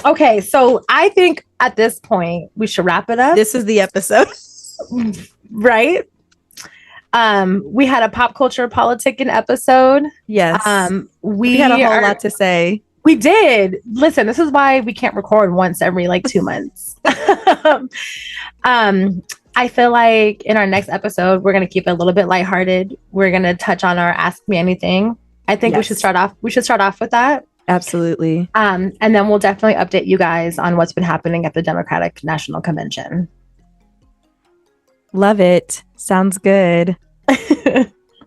Okay, so I think at this point we should wrap it up. This is the episode. Right? We had a pop culture politicking episode. Yes. We had a whole lot to say. We did. Listen, this is why we can't record once every like 2 months. I feel like in our next episode, we're going to keep it a little bit lighthearted. We're going to touch on our Ask Me Anything. I think we should start off with that. Absolutely. And then we'll definitely update you guys on what's been happening at the Democratic National Convention. Love it. Sounds good.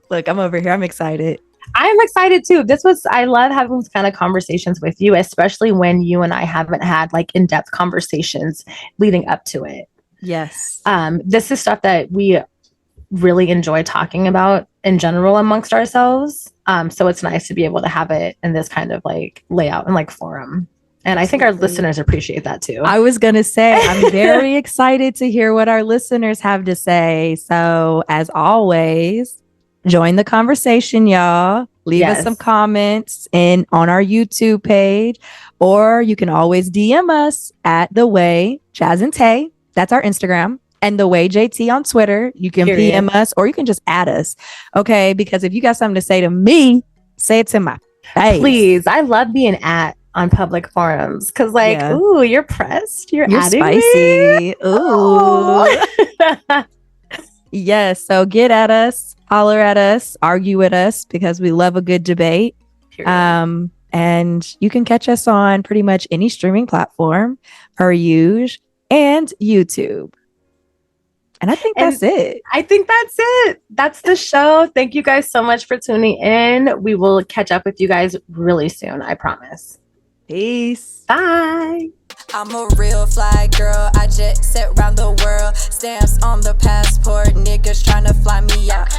Look, I'm over here. I'm excited. I'm excited too. I love having these kind of conversations with you, especially when you and I haven't had like in-depth conversations leading up to it. Yes. This is stuff that we really enjoy talking about in general amongst ourselves. So it's nice to be able to have it in this kind of like layout and like forum. And I think our listeners appreciate that too. I was going to say, I'm very excited to hear what our listeners have to say. So as always, join the conversation, y'all. Leave us some comments on our YouTube page, or you can always DM us at The Way Jazz and Tae. That's our Instagram. And The Way JT on Twitter. You can PM us, or you can just add us. Okay, because if you got something to say to me, say it to my face. Please. I love being on public forums because ooh, you're pressed. You're spicy. Me? Ooh. Yes. So get at us, holler at us, argue with us, because we love a good debate. And you can catch us on pretty much any streaming platform per usual and YouTube. And I think that's it. That's the show. Thank you guys so much for tuning in. We will catch up with you guys really soon. I promise. Peace. Bye. I'm a real fly girl, I jet set round the world. Stamps on the passport, niggas tryna fly me out.